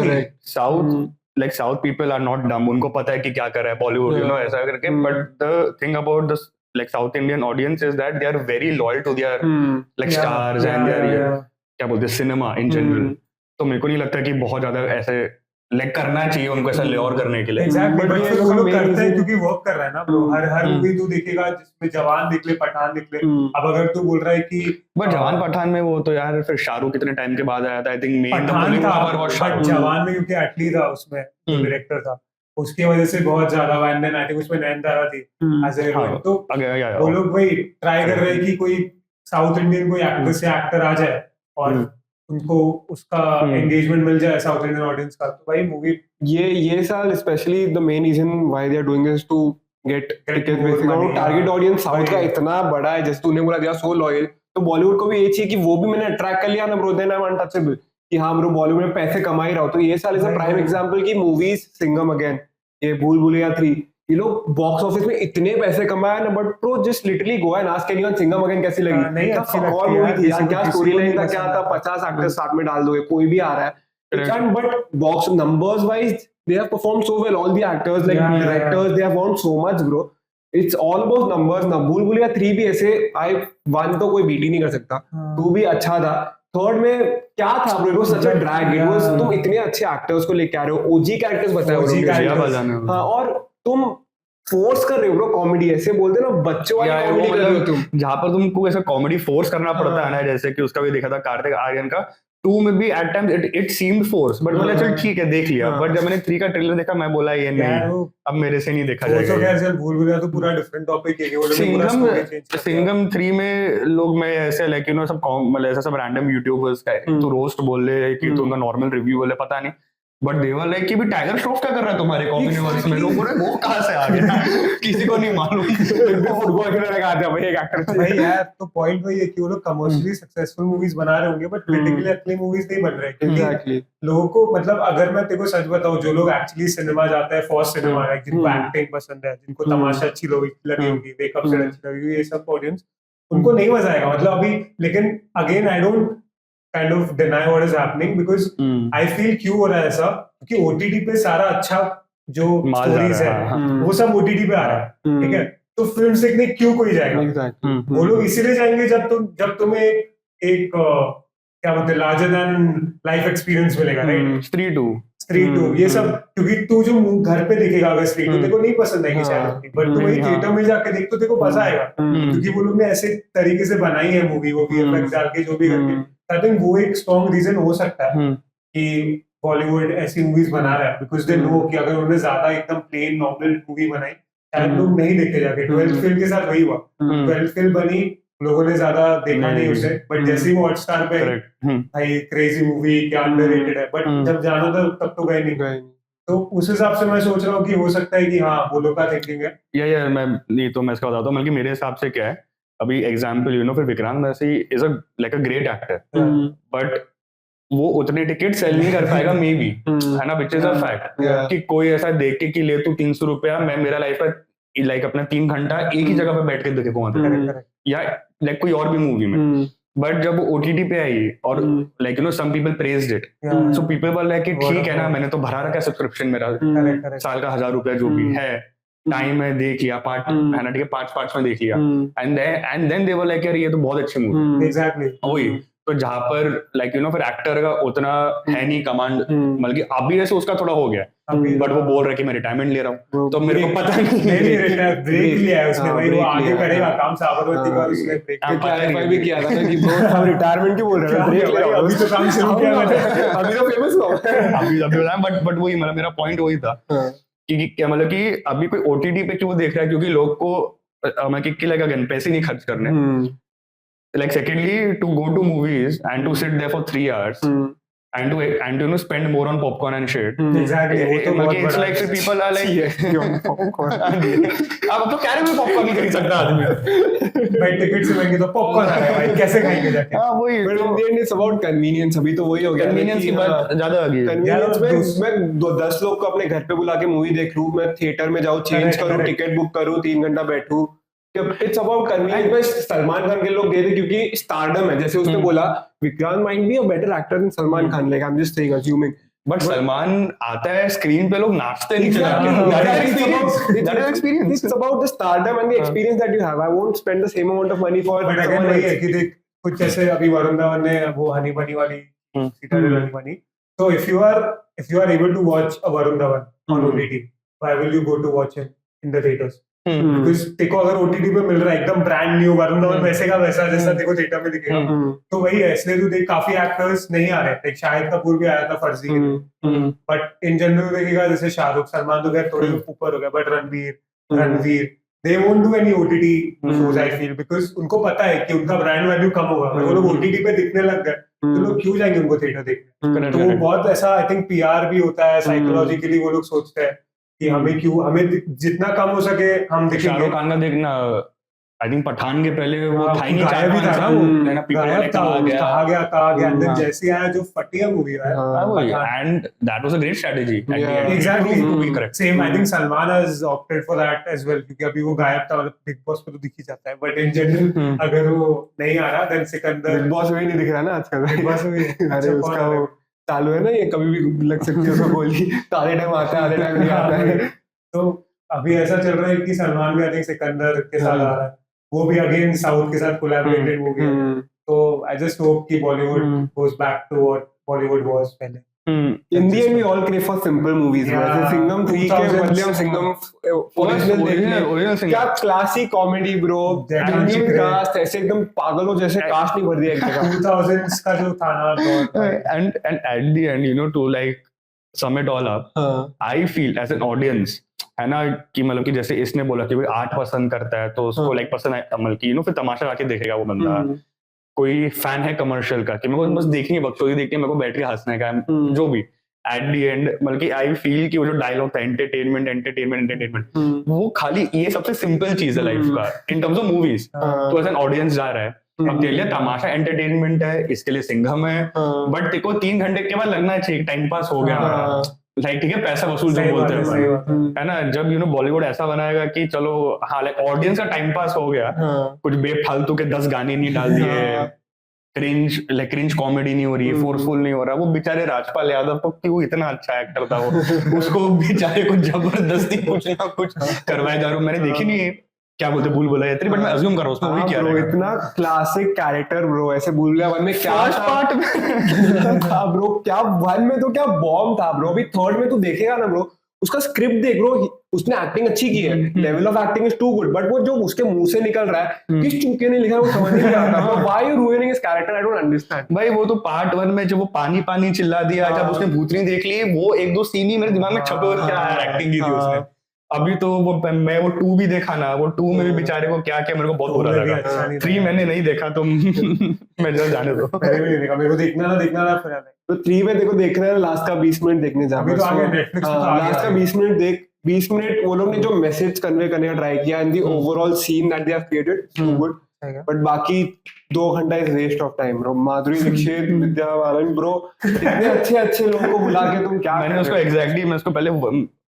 south like South people are not dumb, उनको पता है कि क्या कर रहा है बॉलीवुड, you know, ऐसा करके। But the thing about the like South Indian audience is that they are very loyal to their like stars and their क्या बोलते हैं cinema in general। तो मेरे को नहीं लगता कि बहुत ज्यादा ऐसे लाइक करना चाहिए उनको ऐसा लेयर करने के लिए। Exactly, but ये लोग करते हैं क्योंकि वर्क कर रहा है ना ब्रो। हर मूवी तू देखेगा जिसमें जवान देख ले, पठान देख ले। अब अगर तू बोल रहा है कि बट जवान पठान में वो तो यार फिर शाहरुख कितने टाइम के बाद आया था, आई थिंक मेन पठान था, बट जवान में क्योंकि एटली था उसमें, जो डायरेक्टर था, उसकी वजह से बहुत ज्यादा वाइन देन आई थिंक उसमें नयनतारा थी एज ए हीरोइन। तो वो लोग भाई ट्राई कर रहे हैं कि कोई साउथ इंडियन कोई एक्ट्रेस या एक्टर आ जाए और उनको उसका एंगेजमेंट मिल जाए साउथ इंडियन ऑडियंस का। तो भाई मूवी ये साल specially the main reason why they are doing this to get tickets basically. Target audience south का इतना बड़ा है, जैसे तूने बोला दे आर सो लॉयल, तो बॉलीवुड को भी ये चाहिए कि वो भी मैंने अट्रैक्ट कर लिया ना bro, then I am untouchable, कि हाँ ब्रो बॉलीवुड में पैसे कमा ही रहा हो। तो ये साल इज अ प्राइम एग्जांपल की मूवीज सिंघम अगेन, ये भूल भुलैया 3, ये लोग बॉक्स ऑफिस में इतने पैसे कमाए ना, but bro just literally go and ask anyone Singham again कैसी लगी। नहीं अच्छी लगती और मूवी थी यार, क्या स्टोरी लाइन था, क्या था, 50 एक्टर्स साथ में डाल दोगे, कोई भी आ रहा है। But box numbers wise they have performed so well, all the actors like directors they have won so much bro, it's all about numbers ना। भूल भुलैया 3 भी ऐसे, आई 1 तो कोई बीट ही नहीं कर सकता, 2 भी अच्छा था, 3rd में क्या था bro, it was such a drag, it was तुम इतने अच्छे एक्टर्स को लेके आ रहे हो, ओजी कैरेक्टर्स बताए, हाँ, और तुम फोर्स कर रहे हो ब्रो कॉमेडी, ऐसे बोलते ना बच्चों वाली कॉमेडी कर रहे हो तुम, जहाँ पर तुमको ऐसा कॉमेडी फोर्स करना पड़ता है ना, जैसे कि उसका भी देखा था कार्तिक आर्यन का 2 में भी at times it seemed forced, but बोला चल ठीक है देख लिया। बट जब मैंने 3 का ट्रेलर देखा मैं बोला ये नहीं, अब मेरे से नहीं देखा जाएगा। तो खैर भूल भुलैया तो पूरा डिफरेंट टॉपिक है, वो सिंघम 3 में लोग मैं ऐसे लाइक यू नो सब मतलब ऐसा सब रैंडम यूट्यूबर्स का तो रोस्ट बोल रहे कि तो उनका नॉर्मल रिव्यू बोले पता नहीं, बट दे वर लाइक कि भी टाइगर श्रॉफ क्या कर रहा है तुम्हारे कॉमेडी यूनिवर्स में, लोग बोल रहे वो कहां से आ गया किसी को नहीं मालूम, फुटबॉल खेलने लगा था भाई एक एक्टर भाई यार। तो पॉइंट वही है कि वो लोग कमर्शियली सक्सेसफुल मूवीज बना रहे होंगे, बट क्रिटिकली एक्चुअली मूवीज नहीं बन रहे, क्योंकि लोगों को मतलब अगर मैं तेरे को सच बताऊं, जो लोग एक्चुअली सिनेमा जाते हैं फॉर सिनेमा, जिनको एक्टिंग पसंद है, जिनको तमाशा अच्छी लगी होगी, वेकअप से अच्छी लगी, ये सब ऑडियंस उनको नहीं मजा आएगा मतलब अभी। लेकिन again I don't kind of deny what is happening because I feel क्यों हो रहा है ऐसा, क्योंकि ओटीटी पे सारा अच्छा जो माल जा स्टोरीज रहा है है, वो सब ओटीटी पे आ रहा है, ठीक है। तो फिल्म देखने क्यों कोई जाएगा? Exactly. वो लोग इसीलिए जाएंगे जब तुम्हें एक क्या बोलते हैं लार्जर देन लाइफ एक्सपीरियंस मिलेगा, राइट? स्त्री 2 ये सब, क्योंकि तू जो घर पे देखेगा अगर स्त्री 2 तेरे को नहीं पसंद आएगी शायद, बट तू वही थिएटर में जाके देख तो तेरे को मजा आएगा, क्योंकि वो लोग ने ऐसे तरीके से बनाई है मूवी, वो वीएफएक्स डाल के जो भी करके। आई थिंक वो एक स्ट्रॉन्ग रीजन हो सकता है कि बॉलीवुड ऐसी मूवीज बना रहा है, बिकॉज दे नो कि अगर उन्होंने ज्यादा एकदम प्लेन नॉर्मल मूवी बनाई शायद लोग नहीं देखे जाके। 12th फिल्म के साथ वही हुआ, 12th फिल्म बनी, लोगों ने ज्यादा देखा नहीं उसे, बट जैसे ही वो हॉटस्टार पे भाई क्रेजी मूवी क्या अंडररेटेड है, बट जब जाना था तब तो गए नहीं। तो उस हिसाब से मैं सोच रहा हूँ कि हो सकता है कि हाँ वो लोग का थिंकिंग है। या मैं नहीं तो मैं इसका बताता हूँ, बल्कि मेरे हिसाब से क्या है अभी एग्जाम्पल फिर Vikrant Massey is like a great actor, but वो उतने टिकट सेल नहीं कर पाएगा मे बी, है ना, विच इज अ फैक्ट कि कोई ऐसा देख के कि ले तू 300 रुपया, मैं मेरा लाइफ का लाइक अपना 3 घंटा एक ही जगह पे बैठ के देखे पहुंचा, या लाइक कोई और भी मूवी में। बट जब वो ओटीटी पे आई और like some people praised it, so people were like ठीक है ना, मैंने तो भरा रखा है सब्सक्रिप्शन मेरा साल का 1000 रुपया जो भी है, टाइम है देख लिया पार्ट, है ना, ठीक है, 5 पार्ट्स में देख लिया, and then they were like यार ये तो बहुत अच्छी मूवी। एग्जैक्टली वही तो जहाँ पर लाइक फिर एक्टर का उतना है नहीं कमांड, बल्कि अभी जैसे उसका थोड़ा हो गया, बट वो बोल रहा है कि मैं रिटायरमेंट ले रहा हूँ, तो मेरे को पता नहीं ब्रेक लिया है उसने भाई, वो आगे करेगा काम साबरमती का, उसने ब्रेक क्लैरिफाई भी किया था कि ब्रो हम रिटायरमेंट की बोल रहे हैं, ब्रेक ले रहा हूं, अभी तो काम शुरू किया मैंने, अभी तो फेमस हुआ अभी बट वही मतलब मेरा पॉइंट वही था कि क्या मतलब कि अभी कोई ओटीटी पे क्यों देख रहा है, क्योंकि लोग को मैं कि लाइक अगेन पैसे नहीं खर्च करने, like secondly to go to movies and to sit there for 3 hours and to spend more on popcorn and shit. Exactly, वो तो बहुत it's बड़ा like है। people are like पॉपकॉर्न अब तो कैरी में पॉपकॉर्न नहीं खरीद सकता आदमी भाई, टिकट से महंगे तो पॉपकॉर्न आ रहा है भाई, कैसे खाएंगे जाके? हाँ वही but in the end it's about convenience. अभी तो वही हो गया, कन्वीनियंस की बात ज्यादा आ गई है। कन्वीनियंस में मैं 10 लोग को अपने घर पे बुला के मूवी देख लूं, मैं थिएटर में जाऊं, चेंज करूं, टिकट बुक करूं, 3 घंटा बैठूं, इट्स अबाउट कन्वीनियंस। में सलमान खान के लोग गए थे क्योंकि स्टारडम है, जैसे उसने बोला Vikrant might be a better actor than Salman Khan, like I am just saying assuming, but Salman आता है स्क्रीन पे लोग नाचते नीचे that is experience, it's about the stardom and the experience that you have. I won't spend the same amount of money for, but again वही है कि देख कुछ जैसे अभी वरुण धवन ने वो हनी बनी वाली सीताडेल हनी बनी, तो if you are able to watch a Varun Dhawan on OTT, why will you go to watch it in the theatres? Because देखो अगर ओटीटी पे मिल रहा है एकदम ब्रांड न्यू वरुण धवन वैसे का वैसा जैसा देखो थिएटर में दिखेगा, तो वही है। इसलिए तो देख काफी एक्टर्स नहीं आ रहे, लाइक शाहिद कपूर भी आया था फर्जी के लिए, बट इन जनरल देखेगा जैसे शाहरुख, सलमान तो खैर थोड़े ऊपर हो गया, but Ranveer they won't do any OTT shows I feel, because उनको पता है कि उनका ब्रांड वैल्यू कम होगा, वो लोग OTT पे दिखने लग गए तो लोग क्यों जाएंगे उनको थिएटर देखने? तो वो बहुत ऐसा आई थिंक PR भी होता है, साइकोलॉजिकली वो लोग सोचते हैं कि हमें जितना कम हो सके हम दिखेंगे। शाहरुख खान का देखना आई थिंक पठान के पहले वो था ही नहीं, गायब ही था ना वो, गायब था, कहा गया एंड देन जैसे आया जो फटिया मूवी आया, and that was a great strategy exactly to be correct. Same I think Salman has opted for that as well, क्योंकि अभी वो गायब था, मतलब बिग बॉस पे तो दिख ही जाता है, बट इन जनरल अगर वो नहीं आ रहा देन सिकंदर, बिग बॉस में नहीं दिख रहा ना आजकल, बिग बॉस में अरे उसका वो चालू है ना, ये कभी भी लग सकती है उसका गोली, आधे टाइम आता है आधे टाइम नहीं आता है। तो अभी ऐसा चल रहा है कि सलमान भी आई थिंक सिकंदर के साथ आ रहा है, वो भी अगेन साउथ के साथ कोलैबोरेटेड मूवी है, तो आई जस्ट होप कि Bollywood goes back to what Bollywood was पहले। In the end we all crave for simple movies, जैसे सिंघम 3 के बदले हम सिंघम ओरिजिनल देख लें, क्या classy comedy bro, Indian cast ऐसे एकदम पागलों जैसे कास्ट नहीं भर दिया एक जगह। 2000s का जो था ना, and at the end to like sum it all up, I feel as an audience है ना कि मतलब कि जैसे इसने बोला कि भाई आर्ट पसंद करता है तो उसको लाइक पसंद है, मतलब कि फिर तमाशा आके देखेगा वो बंदा। कोई फैन है कमर्शियल का कि मेरे को बस देखनी है, बकचोदी देखनी है, मेरे को बैठ के हंसने का जो भी, एट द एंड मतलब कि आई फील कि वो जो डायलॉग था एंटरटेनमेंट वो खाली ये सबसे सिंपल चीज है लाइफ का इन टर्म्स ऑफ मूवीज। तो एज एन ऑडियंस जा रहा है, अब तेरे लिए तमाशा एंटरटेनमेंट है, इसके लिए सिंघम है, बट देखो 3 घंटे के बाद लगना चाहिए टाइम पास हो गया, लाइक ठीक है पैसा वसूल जो बोलते हैं सही बात है ना, जब बॉलीवुड ऐसा बनाएगा कि चलो हाँ लाइक ऑडियंस का टाइम पास हो गया, कुछ बेफालतू के 10 गाने नहीं डाल दिए, क्रिंज कॉमेडी नहीं हो रही, फोर्सफुल नहीं हो रहा, वो बेचारे राजपाल यादव को क्यों इतना अच्छा एक्टर था वो उसको बेचारे को जबरदस्ती कुछ ना कुछ करवाया जा रहा। मैंने देखी नहीं है क्या बोलते भूल भुलैया 3 बट मैं अज्यूम कर रहा हूँ उसमें वही क्या ब्रो, रहेगा। इतना क्लासिक कैरेक्टर ब्रो, ऐसे भूल भुलैया 1 में क्या पार्ट में था ब्रो, क्या 1 में तो क्या बॉम्ब था ब्रो, अभी 3rd में तू देखेगा ना ब्रो, उसका स्क्रिप्ट देख ब्रो, उसने एक्टिंग अच्छी की है, level of acting is too good, but वो जो उसके मुंह से निकल रहा है किस चूके ने लिखा है वो समझ नहीं आता। Why you ruining his character, I don't understand. भाई वो तो पार्ट 1 में जब वो पानी पानी चिल्ला दिया, जब उसने भूतनी देख ली, वो 1-2 सीन ही मेरे दिमाग में छपे और क्या एक्टिंग की थी उसने। अभी तो वो मैं वो 2 भी देखा ना, वो 2 में भी बेचारे को क्या क्या मेरे को बहुत बुरा लगा। 3 मैंने नहीं देखा तो मैं जल्द जाने दो। मैंने भी नहीं देखा, मेरे को देखना था फिर तो 3 में देखो देखना है, लास्ट का 20 मिनट देखने जा, अभी तो आ गया Netflix पे, तो आ लास्ट का गया। 20 मिनट देख, 20 मिनट वो लोग ने जो मैसेज कन्वे करने का ट्राई किया and the overall scene that they have created so good, but बाकी 2 घंटा is waste of time bro. Madhuri Dixit, Vidya Balan bro, इतने अच्छे अच्छे लोगों को बुला के तुम क्या मैंने उसको एग्जैक्टली मैं उसको पहले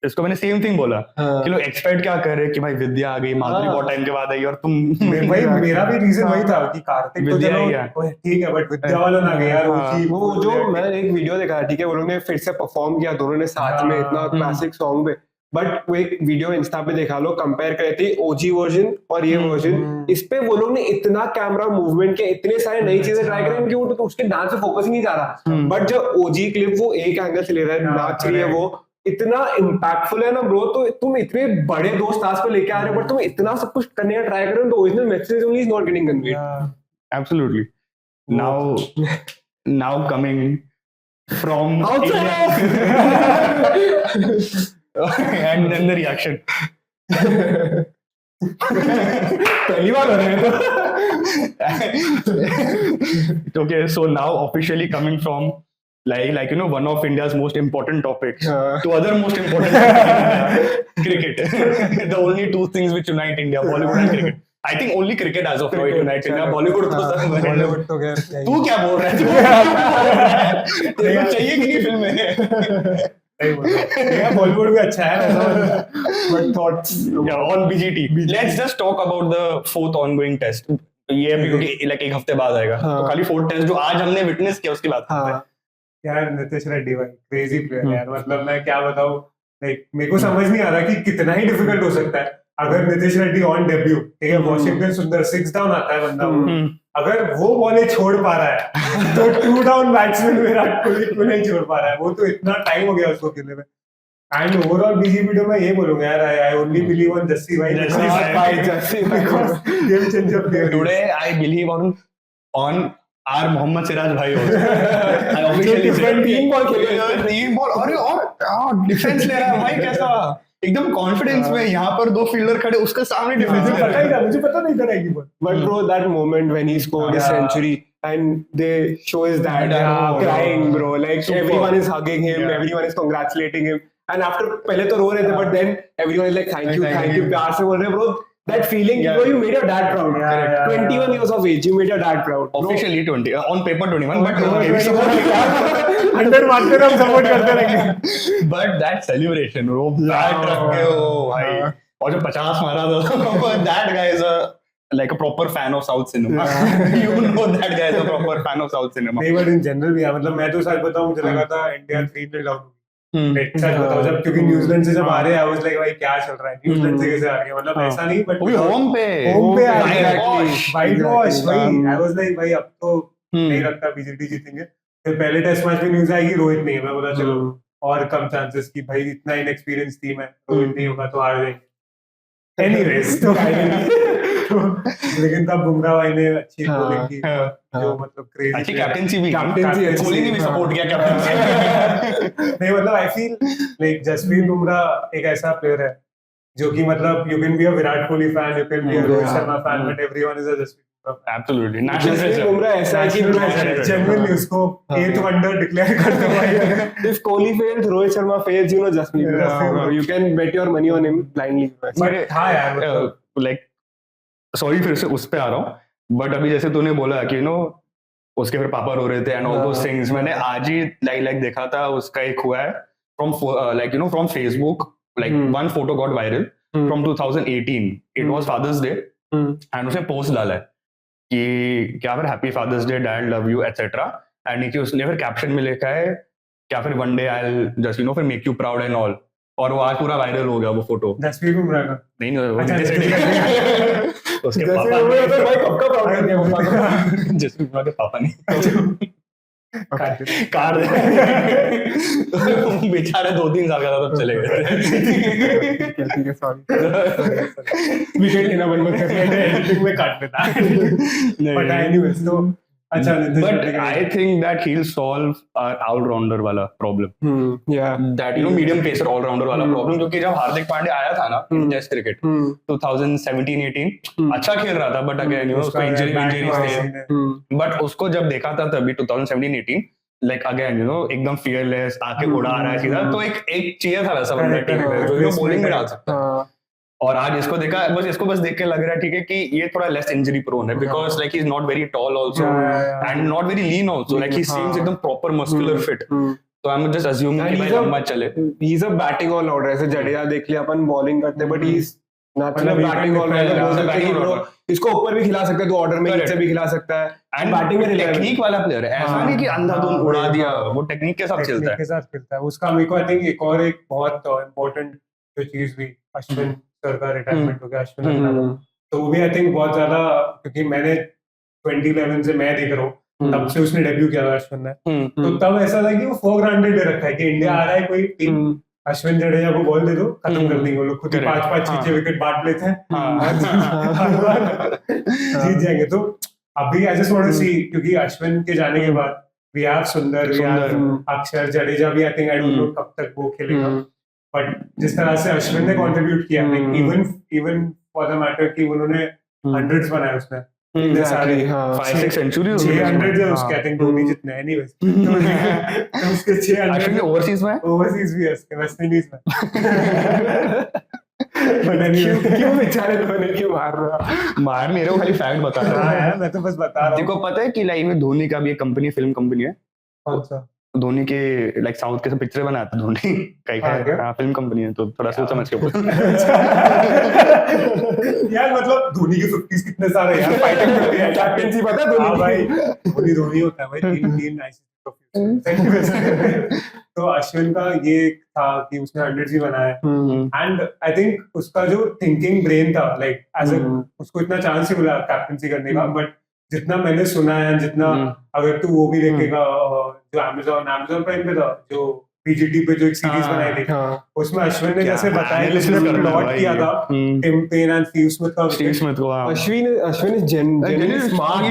इसको मैंने सेम थिंग बोला कि लोग एक्सपेक्ट क्या कर रहे हैं कि भाई विद्या आ गई, माधुरी बहुत टाइम के बाद आई और तुम भाई मेरा भी रीजन वही था कि कार्तिक तो विद्या ही चलो ठीक है, बट विद्या वाला ना गया यार, वो जो मैंने एक वीडियो देखा ठीक है, वो लोग ने फिर से परफॉर्म किया दोनों ने साथ में इतना क्लासिक सॉन्ग पे, बट वो एक वीडियो इंस्टा पे देखा लो, कंपेयर करे थे ओजी वर्जन और ये वर्जन, इस पे वो लोग ने इतना कैमरा मूवमेंट के इतने सारे नई चीजें ट्राई करी कि वो तो उसके डांस पे फोकस ही नहीं जा रहा, बट जो ओजी क्लिप वो एक एंगल से ले रहा है, नाच रही है, वो इतना इम्पैक्टफुल है ना ब्रो। तो तुम इतने बड़े दो स्टार्स पे लेके आ रहे हो, बट तुम इतना सब कुछ करने का ट्राई कर रहे हो, तो original message only is not getting conveyed. Absolutely. Now coming from and then the reaction. पहली बार हो रहा है तो Okay, so now officially coming from like one of India's most important topics to other most important topics, cricket. The only 2 things which unite India, Bollywood and cricket. I think only cricket as of now it unites India. Bollywood तो सब बॉलीवुड तो खैर तू क्या बोल रहा है? तेरे को चाहिए कि नहीं फिल्म में? बॉलीवुड भी अच्छा है but thoughts On BGT. Let's just talk about the 4th ongoing test. ये अभी क्योंकि like 1 हफ्ते बाद आएगा, तो खाली 4th टेस्ट जो आज हमने विटनेस किया उसकी बात करते हैं। यार नीतीश रेड्डी भाई क्रेजी प्लेयर यार, मतलब मैं क्या बताऊं, लाइक मेरे को समझ नहीं आ रहा कि कितना ही डिफिकल्ट हो सकता है अगर नीतीश रेड्डी ऑन डेब्यू, ठीक है, वॉशिंगटन सुंदर 6 डाउन आता है बंदा, अगर वो बॉले छोड़ पा रहा है तो 2 डाउन बैट्समैन विराट कोहली क्यों नहीं छोड़ पा रहा है? वो तो इतना टाइम हो गया उसको खेलने में। एंड ओवरऑल बीजीपी में ये बोलूंगा यार, I only believe on Jassi भाई, game changer player. Today I believe on our Mohammed Siraj भाई also. I officially say 3 ball खेले, 3 बॉल, अरे और डिफेंस ले रहा है भाई, कैसा एकदम कॉन्फिडेंस में, यहाँ पर 2 फील्डर खड़े उसके सामने डिफेंस ले रहा है। मुझे पता नहीं था कि but bro that moment when he scored a century and they show his dad crying bro, like everyone is hugging him, everyone is congratulating him, and after पहले तो रो रहे थे, but then everyone is like thank you प्यार से बोल रहे bro, that feeling bro, you made your dad proud. 21 years of age, you made your dad proud. Officially 20, on paper 21, but under मारते हम सपोर्ट करते रहेंगे। but that celebration bro, bat रख के ओ भाई, और जो 50 मारा था, that guy is like a proper fan of South cinema. You know that guy is a proper fan of South cinema. नहीं बट इन जनरल भी मतलब मैं तो सच बताऊं, मुझे लगा था इंडिया 3-0 डाउन होगी, सच बताओ, जब क्योंकि न्यूजीलैंड से जब आ रहे हैं आई वाज लाइक भाई क्या चल रहा है, न्यूजीलैंड से कैसे आ गए, मतलब ऐसा नहीं, बट वो भी होम पे आ White गए, wash. वाइट वॉश भाई, आई वाज लाइक भाई अब तो नहीं लगता बीजेटी जीतेंगे। फिर पहले टेस्ट मैच में न्यूज आएगी रोहित नहीं है, मैं बोला चलो और कम चांसेस की भाई, इतना इनएक्सपीरियंस टीम है, रोहित नहीं होगा तो हार जाएंगे। एनीवेज तो लेकिन तब बुमराह भाई ने अच्छी बॉलिंग की, जो मतलब क्रेजी अच्छी कैप्टेंसी भी, Captaincy कोहली ने भी सपोर्ट किया कैप्टेंसी। नहीं मतलब I feel like Jasprit Bumrah एक ऐसा प्लेयर है जो कि मतलब you can be a Virat Kohli fan, you can be a Rohit Sharma fan, but everyone is a Jasprit Absolutely. Jasprit Bumrah ऐसा है कि जेन्युइनली उसको 8th वंडर डिक्लेयर कर दो भाई। if Kohli fails, Rohit Sharma fails, you know Jasprit Bumrah. You can bet your money on him blindly. But हाँ यार मतलब लाइक सॉरी फिर से उस पे आ रहा हूँ, बट अभी जैसे तूने बोला कि उसके फिर पापा रो रहे थे एंड ऑल दोस थिंग्स, मैंने आज ही लाइक देखा था, उसका एक हुआ है from like from Facebook, like one photo got viral from 2018. It was Father's Day, and उसने post डाला है कि क्या फिर happy father's day dad love you et cetera, and नीचे उसने फिर कैप्शन में लिखा है क्या फिर one day I will just फिर make you proud and all, और वो आज पूरा वायरल हो गया वो फोटो। जसवीर बुमराह का नहीं नहीं वो अच्छा, नीतीश रेड्डी का। उसके पापा भाई कब का प्रॉब्लम है जसवीर बुमराह के पापा नहीं कार बेचारे 2-3 साल का था तब चले गए। ठीक है सॉरी विकेट लेना बंद मत कर, एडिटिंग में काट देता बट एनीवेज तो अच्छा but I think that he will solve allrounder वाला प्रॉब्लम, या दैट मीडियम पेसर ऑलराउंडर वाला प्रॉब्लम, क्योंकि जब हार्दिक पांड्या आया था ना इन टेस्ट क्रिकेट 2017-18 अच्छा खेल रहा था, बट अगेन उसको इंजरीज थे, बट उसको जब देखा था तभी 2017-18 लाइक अगेन एकदम फियरलेस आके उड़ा रहा है सीधा, तो एक चाहिए था वैसा बंदा टीम में जो बॉलिंग में डाल सकता है। और आज इसको देखा, इसको बस देख के लग रहा है ठीक है कि ये थोड़ा लेस इंजरी प्रोन है, because like he is not very tall also and not very lean also, like he seems एकदम प्रॉपर मस्कुलर फिट, तो आई एम जस्ट अज्यूमिंग कि भाई लंबा चले। He is a batting allrounder, ऐसे जडेजा देख लिया अपन बॉलिंग करते, but he is natural batting allrounder, इसको ऊपर भी खिला सकता है, तो ऑर्डर में नीचे भी खिला सकता है, एंड बैटिंग में टेक्निक वाला प्लेयर है, ऐसा नहीं कि अंधाधुंध उड़ा दिया, वो टेक्निक के साथ खेलता है। उसका मेरे को आई थिंक एक और एक बहुत इंपॉर्टेंट जो चीज भी अश्विन सर का रिटायरमेंट हो गया, अश्विन तो वो भी आई थिंक बहुत ज्यादा, क्योंकि मैंने 2011 से मैं देख रहा हूँ तब से उसने डेब्यू किया था अश्विन ने, तो तब ऐसा था कि वो फॉर ग्रांटेड ले रखा है कि इंडिया आ रहा है कोई टीम, अश्विन जडेजा को बॉल दे दो खत्म कर देंगे वो लोग, खुद ही 5-5 6-6 विकेट बांट लेते हैं, जीत जाएंगे। तो अभी आई जस्ट वांट टू सी, क्योंकि अश्विन के जाने के बाद वी हैव सुंदर, वी हैव अक्षर, जडेजा भी I think I don't know कब तक वो खेलेगा, बट जिस तरह से अश्विन ने कंट्रीब्यूट किया, इवन फॉर द मैटर कि उन्होंने हंड्रेड्स बनाए उसने, Exactly, 5-6 सेंचुरीज 600 है उसके, आई थिंक धोनी जितने एनीवेज, तो उसके 600 अश्विन ओवरसीज भी है उसके, वेस्ट इंडीज में। क्यों बेचारे धोनी क्यों मार मेरे को खाली फैक्ट बता रहा है, मैं तो बस बता रहा हूँ। देखो पता है कि लाइक में धोनी का भी एक कंपनी, फिल्म कंपनी है, कौन सा? धोनी के लाइक साउथ के सब पिक्चर बनाता है धोनी, कई फिल्म कंपनी है, तो थोड़ा सोच समझ के यार मतलब धोनी के 50 कितने सारे यार फाइटिंग करते हैं, कैप्टेंसी पता है धोनी भाई, धोनी होता है भाई, 3 आईसीसी ट्रॉफी। तो अश्विन का ये था कि उसने 100 भी बनाया, एंड आई थिंक उसका जो थिंकिंग ब्रेन था, लाइक एज ए उसको इतना चांस ही मिला कैप्टेंसी करने का, बट जितना मैंने सुना है, जितना अगर तू वो भी देखेगा जो अमेज़न प्राइम पे था, जो पीजीटी पे जो एक सीरीज बनाई थी, उसमें अश्विन ने जैसे बताया कि उसने प्लॉट किया था Tim Paine and Steve Smith को। Ashwin is genuinely smart,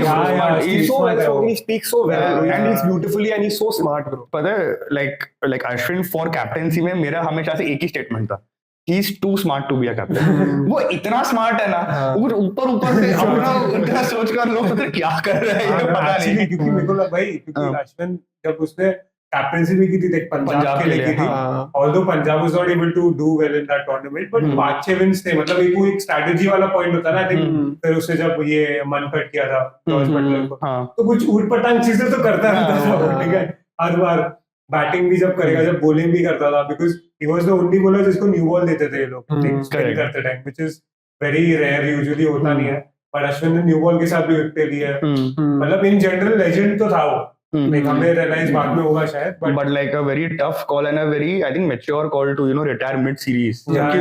he speaks so well and he's beautifully and he's so smart bro। पता है लाइक अश्विन फॉर कैप्टेंसी में मेरा हमेशा से एक ही स्टेटमेंट था, he is too smart to be a captain। वो इतना स्मार्ट है ना, ऊपर से अपना इतना सोच कर लोग पता क्या कर रहे हैं पता नहीं, क्योंकि मेरे को लगा भाई, क्योंकि अश्विन जब उसने कैप्टेंसी भी की थी देख पंजाब के लिए थी, although Punjab was not able to do well in that tournament, but 5-6 wins थे, मतलब एक स्ट्रेटजी वाला पॉइंट होता है ना, आई थिंक फिर उसने जब ये मन कट किया था जॉर्ज बटलर को, तो कुछ ऊट-पटांग चीजें तो करता रहता था, ठीक है, हर बार बैटिंग भी जब करेगा, जब बॉलिंग भी करता था, because he was the only bowler जिसको न्यू बॉल देते थे ये लोग स्पिन करते time, which is very rare, usually होता नहीं है, बट अश्विन ने न्यू बॉल के साथ भी विकेट लिए, मतलब इन जनरल लेजेंड तो था वो, हमें रियलाइज बाद में होगा शायद, but like a very tough call and a very I think mature call to retire mid series, जबकि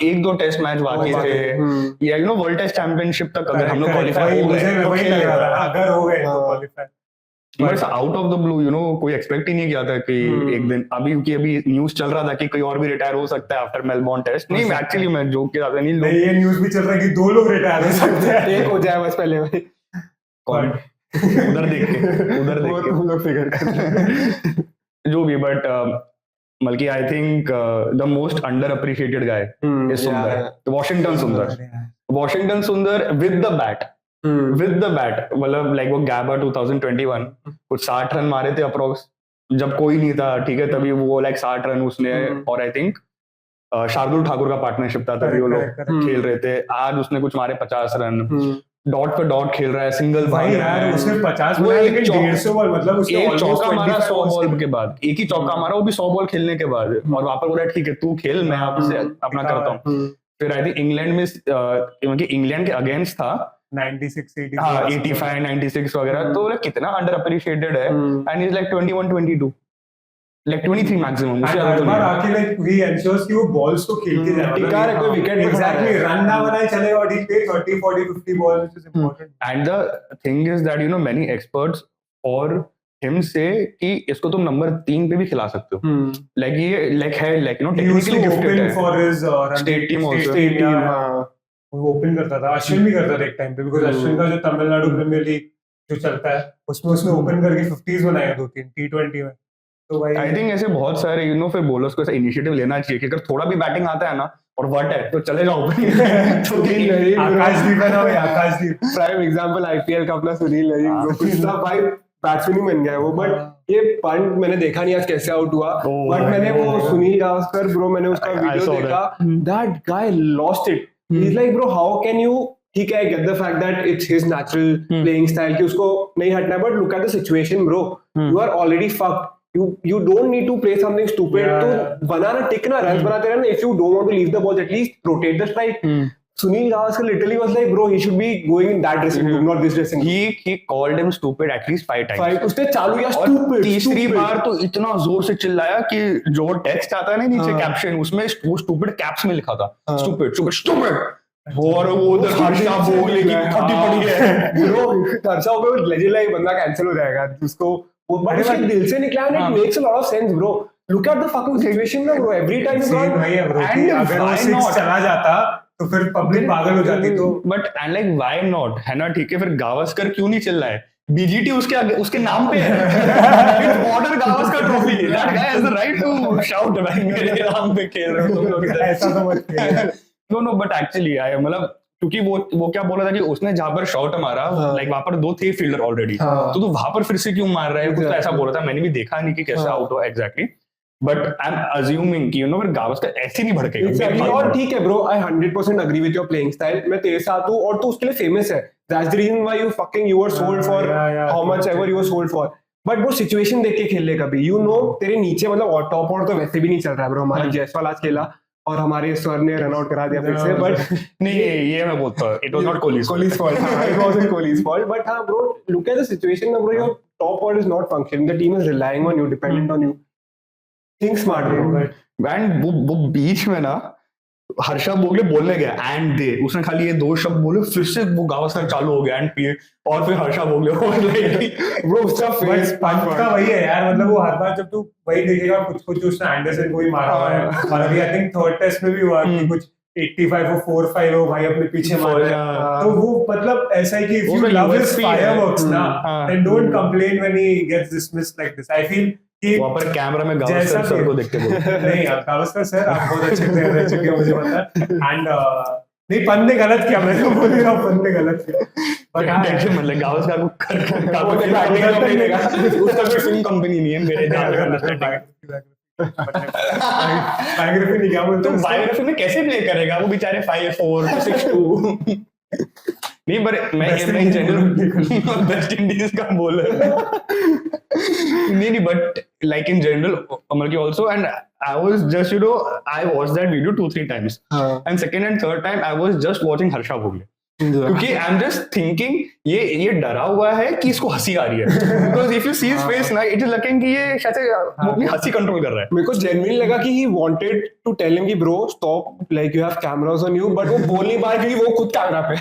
1-2 टेस्ट मैच बाकी थे, या वर्ल्ड टेस्ट चैंपियनशिप तक अगर हम लोग क्वालीफाई हो गए, अगर हो गए तो qualify, but out of the blue कोई एक्सपेक्ट ही नहीं किया था कि एक दिन, अभी क्योंकि अभी न्यूज चल रहा था कि कोई और भी रिटायर हो सकता है आफ्टर मेलबोर्न टेस्ट, नहीं एक्चुअली मैं जोक के साथ नहीं, ये न्यूज भी चल रहा है कि 2 लोग रिटायर हो सकते हैं, एक हो जाए बस पहले भाई, कौन उधर देख के हम लोग फिगर कर जो भी, बट बल्कि I think the most under appreciated guy is सुंदर, वॉशिंगटन सुंदर विद द बैट, मतलब लाइक वो गैबा 2021 कुछ 60 रन मारे थे अप्रोक्स, जब कोई नहीं था, ठीक है, तभी वो लाइक 60 रन उसने, और आई थिंक शार्दुल ठाकुर का पार्टनरशिप था, तभी वो लोग खेल रहे थे, आज उसने कुछ मारे 50 रन, डॉट पे डॉट खेल रहा है, सिंगल भाई यार उसने 50 वो बनाया एक लेकिन 150 बॉल, मतलब उसने एक almost चौका मारा 25 100 balls बॉल के बाद, एक ही चौका मारा वो भी 100 बॉल खेलने के बाद, और वहां पर बोला ठीक है तू खेल, मैं आपसे अपना करता हूँ। फिर आई थिंक इंग्लैंड में क्योंकि इंग्लैंड के अगेंस्ट था 96 हाँ 84 85 96 वगैरह, तो like कितना अंडर अप्रिशिएटेड है, and is like 21 22 like 23 maximum, उससे हर ज्यादा तो बार नहीं। आके लाइक ही एंश्योर्स कि वो बॉल्स को खेल के जाए, टिका रहे, कोई विकेट पे खड़ा एग्जैक्टली रहे। रन ना बनाए चलेगा, और ही play 30 40 50 balls which is important. And the thing is that many experts और हिम से कि इसको तुम नंबर 3 पे भी खिला सकते हो, लाइक ये लाइक है लाइक टेक्निकली गिफ्टेड है for his state team also, state team वो ओपन करता था, अश्विन भी करता था एक टाइम पे, बिकॉज अश्विन का जो तमिलनाडु प्रीमियर लीग जो चलता है उसमें उसने ओपन करके 50s बनाया 2-3 T20 में। तो भाई आई थिंक ऐसे बहुत सारे फिर बॉलर्स को ऐसा इनिशिएटिव लेना चाहिए कि अगर थोड़ा भी बैटिंग आता है ना और वट है तो चले जाओ सुनील आकाशदीप है ना भाई, आकाशदीप प्राइम एग्जांपल आईपीएल का अपना सुनील नरीन, कुछ भाई बैट्समैन ही बन गया है वो, बट ये पंट मैंने देखा नहीं आज कैसे आउट हुआ, बट मैंने वो सुनील गावस्कर ब्रो, मैंने उसका वीडियो देखा, that guy lost it, he is like bro how can you, ठीक है, get the fact that it's his natural playing style कि उसको नहीं हटना है, but look at the situation bro, you are already fucked, you don't need to play something stupid to बनाना टिकना run बनाते रहना, if you don't want to leave the ball at least rotate the strike. Sunil Gavaskar literally was like, bro, he should be going in that dressing room, not this dressing room. he called him stupid at least 5 times. उसने चालू किया और stupid, तीसरी stupid. बार तो इतना जोर से चिल्लाया कि जो टेक्स्ट आता है ना नीचे कैप्शन, उसमें वो स्टूपिड कैप्स में लिखा था, स्टूपिड स्टूपिड स्टूपिड, और वो उधर हर्षा भोगले की फटी पड़ी है bro, Harsha Bhogle legend like बंदा कैंसिल हो जाएगा उसको, वो बट उसके दिल से निकला है, it makes a lot of sense bro, look at the fucking situation ना bro, every time you got, भाई है bro, and अगर वो why 6 not? चला जाता तो फिर पब्लिक पागल हो जाती, तो but and like why not, है ना, ठीक है, फिर गावस्कर क्यों नहीं चिल्ला है, बीजीटी उसके आगे उसके नाम पे है, it's Border Gavaskar trophy, that guy has the right to shout भाई मेरे नाम पे खेल रहे हो तुम लोग, ऐसा तो मत no no, but actually I मतलब क्योंकि वो क्या बोला था कि उसने जहां पर शॉट मारा लाइक वहां पर 2 थे फील्डर ऑलरेडी, तो वहां पर फिर से क्यों मार रहा है, कुछ तो ऐसा बोला था, मैंने भी देखा नहीं कि कैसे आउट हुआ exactly, but I am assuming कि फिर गावस्कर ऐसे नहीं भड़केगा। Exactly. और ठीक है bro, I 100% agree with your playing style, मैं तेरे साथ हूँ, और तू उसके लिए फेमस है, that's the reason why you were sold for how much ever you were sold for, but वो सिचुएशन देख के खेल ले कभी, तेरे नीचे मतलब टॉप ऑर्डर तो वैसे भी नहीं चल रहा है ब्रो, हमारा जायसवाल आज खेला और हमारे सर ने रन आउट करा दिया फिर से, बट नहीं ये मैं बोलता हूँ, it was not Kohli's fault, it wasn't Kohli's fault, but हाँ bro, look at the situation now bro, your top order is not functioning, the team is relying on you, dependent on you, think smart bro. And वो बीच में ना Harsha Bogle बोलने गया and they, उसने खाली ये 2 शब्द बोले, फिर से वो गावस्कर चालू हो गया एंड पीए, और फिर हर्षा बोगले ब्रो उसका फेस पंच का वही है यार, मतलब वो हर बार जब तू वही देखेगा कुछ कुछ उसने एंडरसन को ही मारा हुआ है, और अभी आई थिंक थर्ड टेस्ट में भी हुआ कि कुछ 85 और 4-5 हो भाई अपने पीछे मार रहा है, तो वो मतलब ऐसा है कि if you love his fireworks ना, then don't complain when he gets dismissed like this. I feel कि वहाँ पर कैमरा में गावस्कर सर को देखते बोलो, नहीं यार गावस्कर सर आप बहुत अच्छे प्लेयर रह चुके हैं मुझे पता है, एंड नहीं पंत ने गलत किया, मैं तो बोल रहा हूँ पंत ने गलत किया, बट टेंशन मत ले, गावस्कर को उसका कोई फिल्म कंपनी नहीं है मेरे बायोग्राफी नहीं क्या बोलते, तो बायोग्राफी में कैसे प्ले करेगा वो बेचारे 5-4 6-2 नहीं, पर मैं इन जनरल वेस्ट इंडीज का बॉलर नहीं, बट लाइक इन जनरल मतलब also, and I was just I watched that video 2-3 times, and second and third time I was just watching Harsha Bhogle, क्योंकि आई एम जस्ट थिंकिंग ये डरा हुआ है कि इसको हंसी आ रही है, because if you see his face ना इट इज लुकिंग कि ये शायद वो अपनी हंसी कंट्रोल कर रहा है। मेरे को जेन्युइनली लगा कि he wanted to tell him कि bro stop, like you have cameras on you, but वो बोल नहीं पा रहा क्योंकि वो खुद कैमरा पे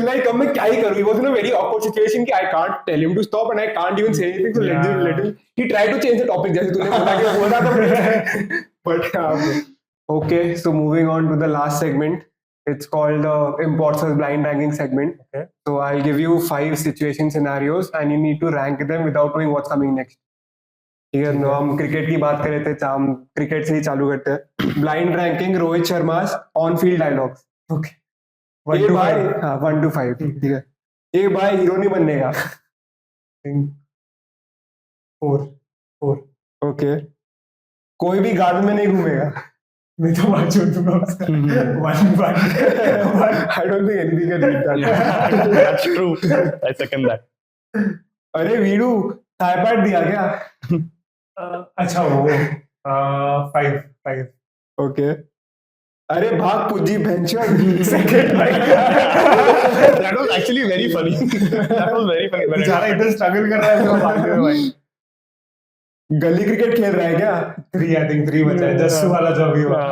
लाइक अब मैं क्या ही करूं, वो ना वेरी ऑकवर्ड सिचुएशन कि I can't tell him to stop and I can't even say anything, so let him he try to change the topic, जैसे तूने बोला कि वो ना तो but okay, so moving on to the last segment. It's called Imports as Blind Ranking segment. Okay. So I'll give you 5 situation scenarios and you need to rank them without knowing what's coming next. ठीक है, हम cricket की बात कर रहे थे, हम cricket से ही चालू करते हैं. Blind ranking Rohit Sharma on field dialogues. Okay, 1 to 5. हाँ, 1 to 5. ठीक है. ये भाई हीरो नहीं बनने का. 4. ओके. कोई भी गार्डन में नहीं घूमेगा. मैं तो वहाँ छोड़ दूंगा उसका 1-1 I don't think anything can beat that. That's true. I second that. अरे वीडू थाईपैड दिया क्या? अच्छा वो 5 ओके अरे भाग पुजी भैंचोद second That was actually very funny. That was very funny. बेचारा इधर स्ट्रगल कर रहा है उसका भागने में भाई गली क्रिकेट खेल रहा है क्या? 3 आई थिंक 3 बचा है जस्सू वाला जो अभी हुआ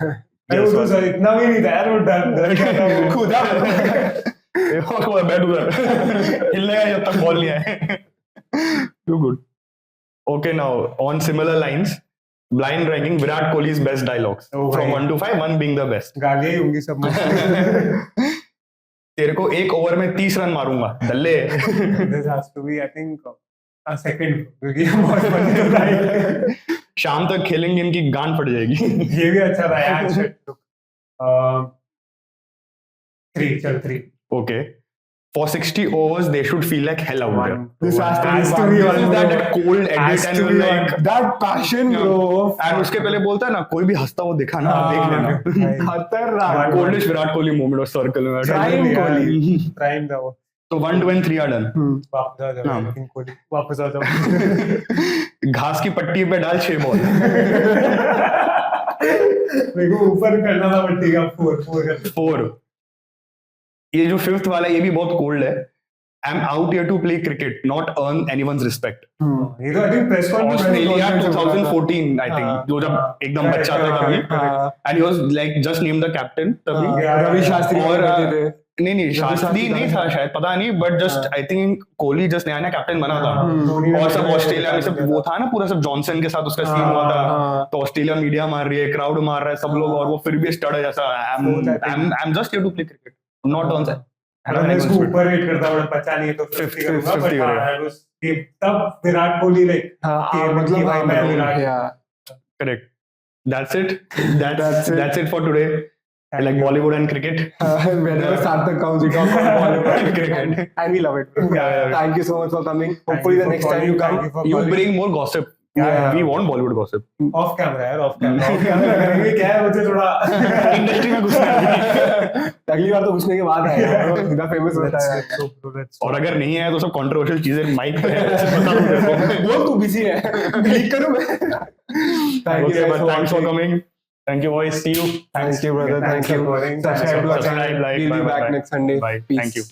अरे वो तो सर इतना भी नहीं था यार वो डर गया था वो खुदा बैठ उधर हिलने जब तक बॉल नहीं आए. Too good. Okay, now on similar lines, blind ranking Virat Kohli's best dialogues from 1 to 5, 1 being the best. गालियां ही होंगी सब में तेरे को एक ओवर में 30 रन मारूंगा दल्ले. this has to be I think a second क्योंकि बहुत funny होता है शाम तक खेलेंगे इनकी गांड फट जाएगी. ये भी अच्छा था यार shit. 3 Okay. For 60 overs, they should feel like hell out there. This has to Has be to be one. one. That cold edit and you're like, That passion bro and उसके पहले बोलता है ना कोई भी हंसता हुआ दिखा ना देख लेना. खतरनाक Coldest Virat Kohli moment of circle में. Prime Kohli. प्राइम था वो तो 1, 2 and 3 are done. वापस आ जाओ हाँ. लेकिन कोहली वापस आ जाओ घास की पट्टी पे डाल 6 बॉल. मेरे को ऊपर करना था पट्टी का 4 4. ये जो 5th वाला ये भी बहुत कोल्ड है. I'm out here to play cricket, not earn anyone's respect. ये तो I think press Australia conference 2014 I think जो जब एकदम बच्चा था तभी and he was like just named the captain तभी. रवि शास्त्री और थे नहीं शास्त्री नहीं था शायद पता नहीं but just I think Kohli just नया कैप्टन बना था और सब ऑस्ट्रेलिया में सब वो था ना पूरा सब जॉनसन के साथ उसका सीन हुआ था तो ऑस्ट्रेलिया मीडिया मार रही है क्राउड मार रहा है सब लोग और वो फिर भी स्टड है जैसा I am just here to play cricket not on मैं इसको ऊपर रेट करता हूँ बचा नहीं है तो 50 करूंगा बट आई वाज तब विराट कोहली लाइक मतलब भाई मैं Virat correct that's it for today. I like Bollywood and cricket. Whenever Sarthak comes, we talk about Bollywood and cricket, and we love it. Thank you so much for coming. Hopefully, the next time you come, you bring more gossip. We want Bollywood gossip. Off camera यार, off camera करेंगे क्या है मुझे थोड़ा industry में घुसना है. अगली बार तो घुसने के बाद आएगा, सीधा फेमस होता है. और अगर नहीं है तो सब कंट्रोवर्शियल चीजें माइक पे है. वो तू बिजी है, क्लिक करूँ मैं. Thanks for coming. Thank you, boys. See you. Thank you, brother. Thank you. Subscribe to our channel. We'll be back next Sunday. Bye. Peace. Thank you.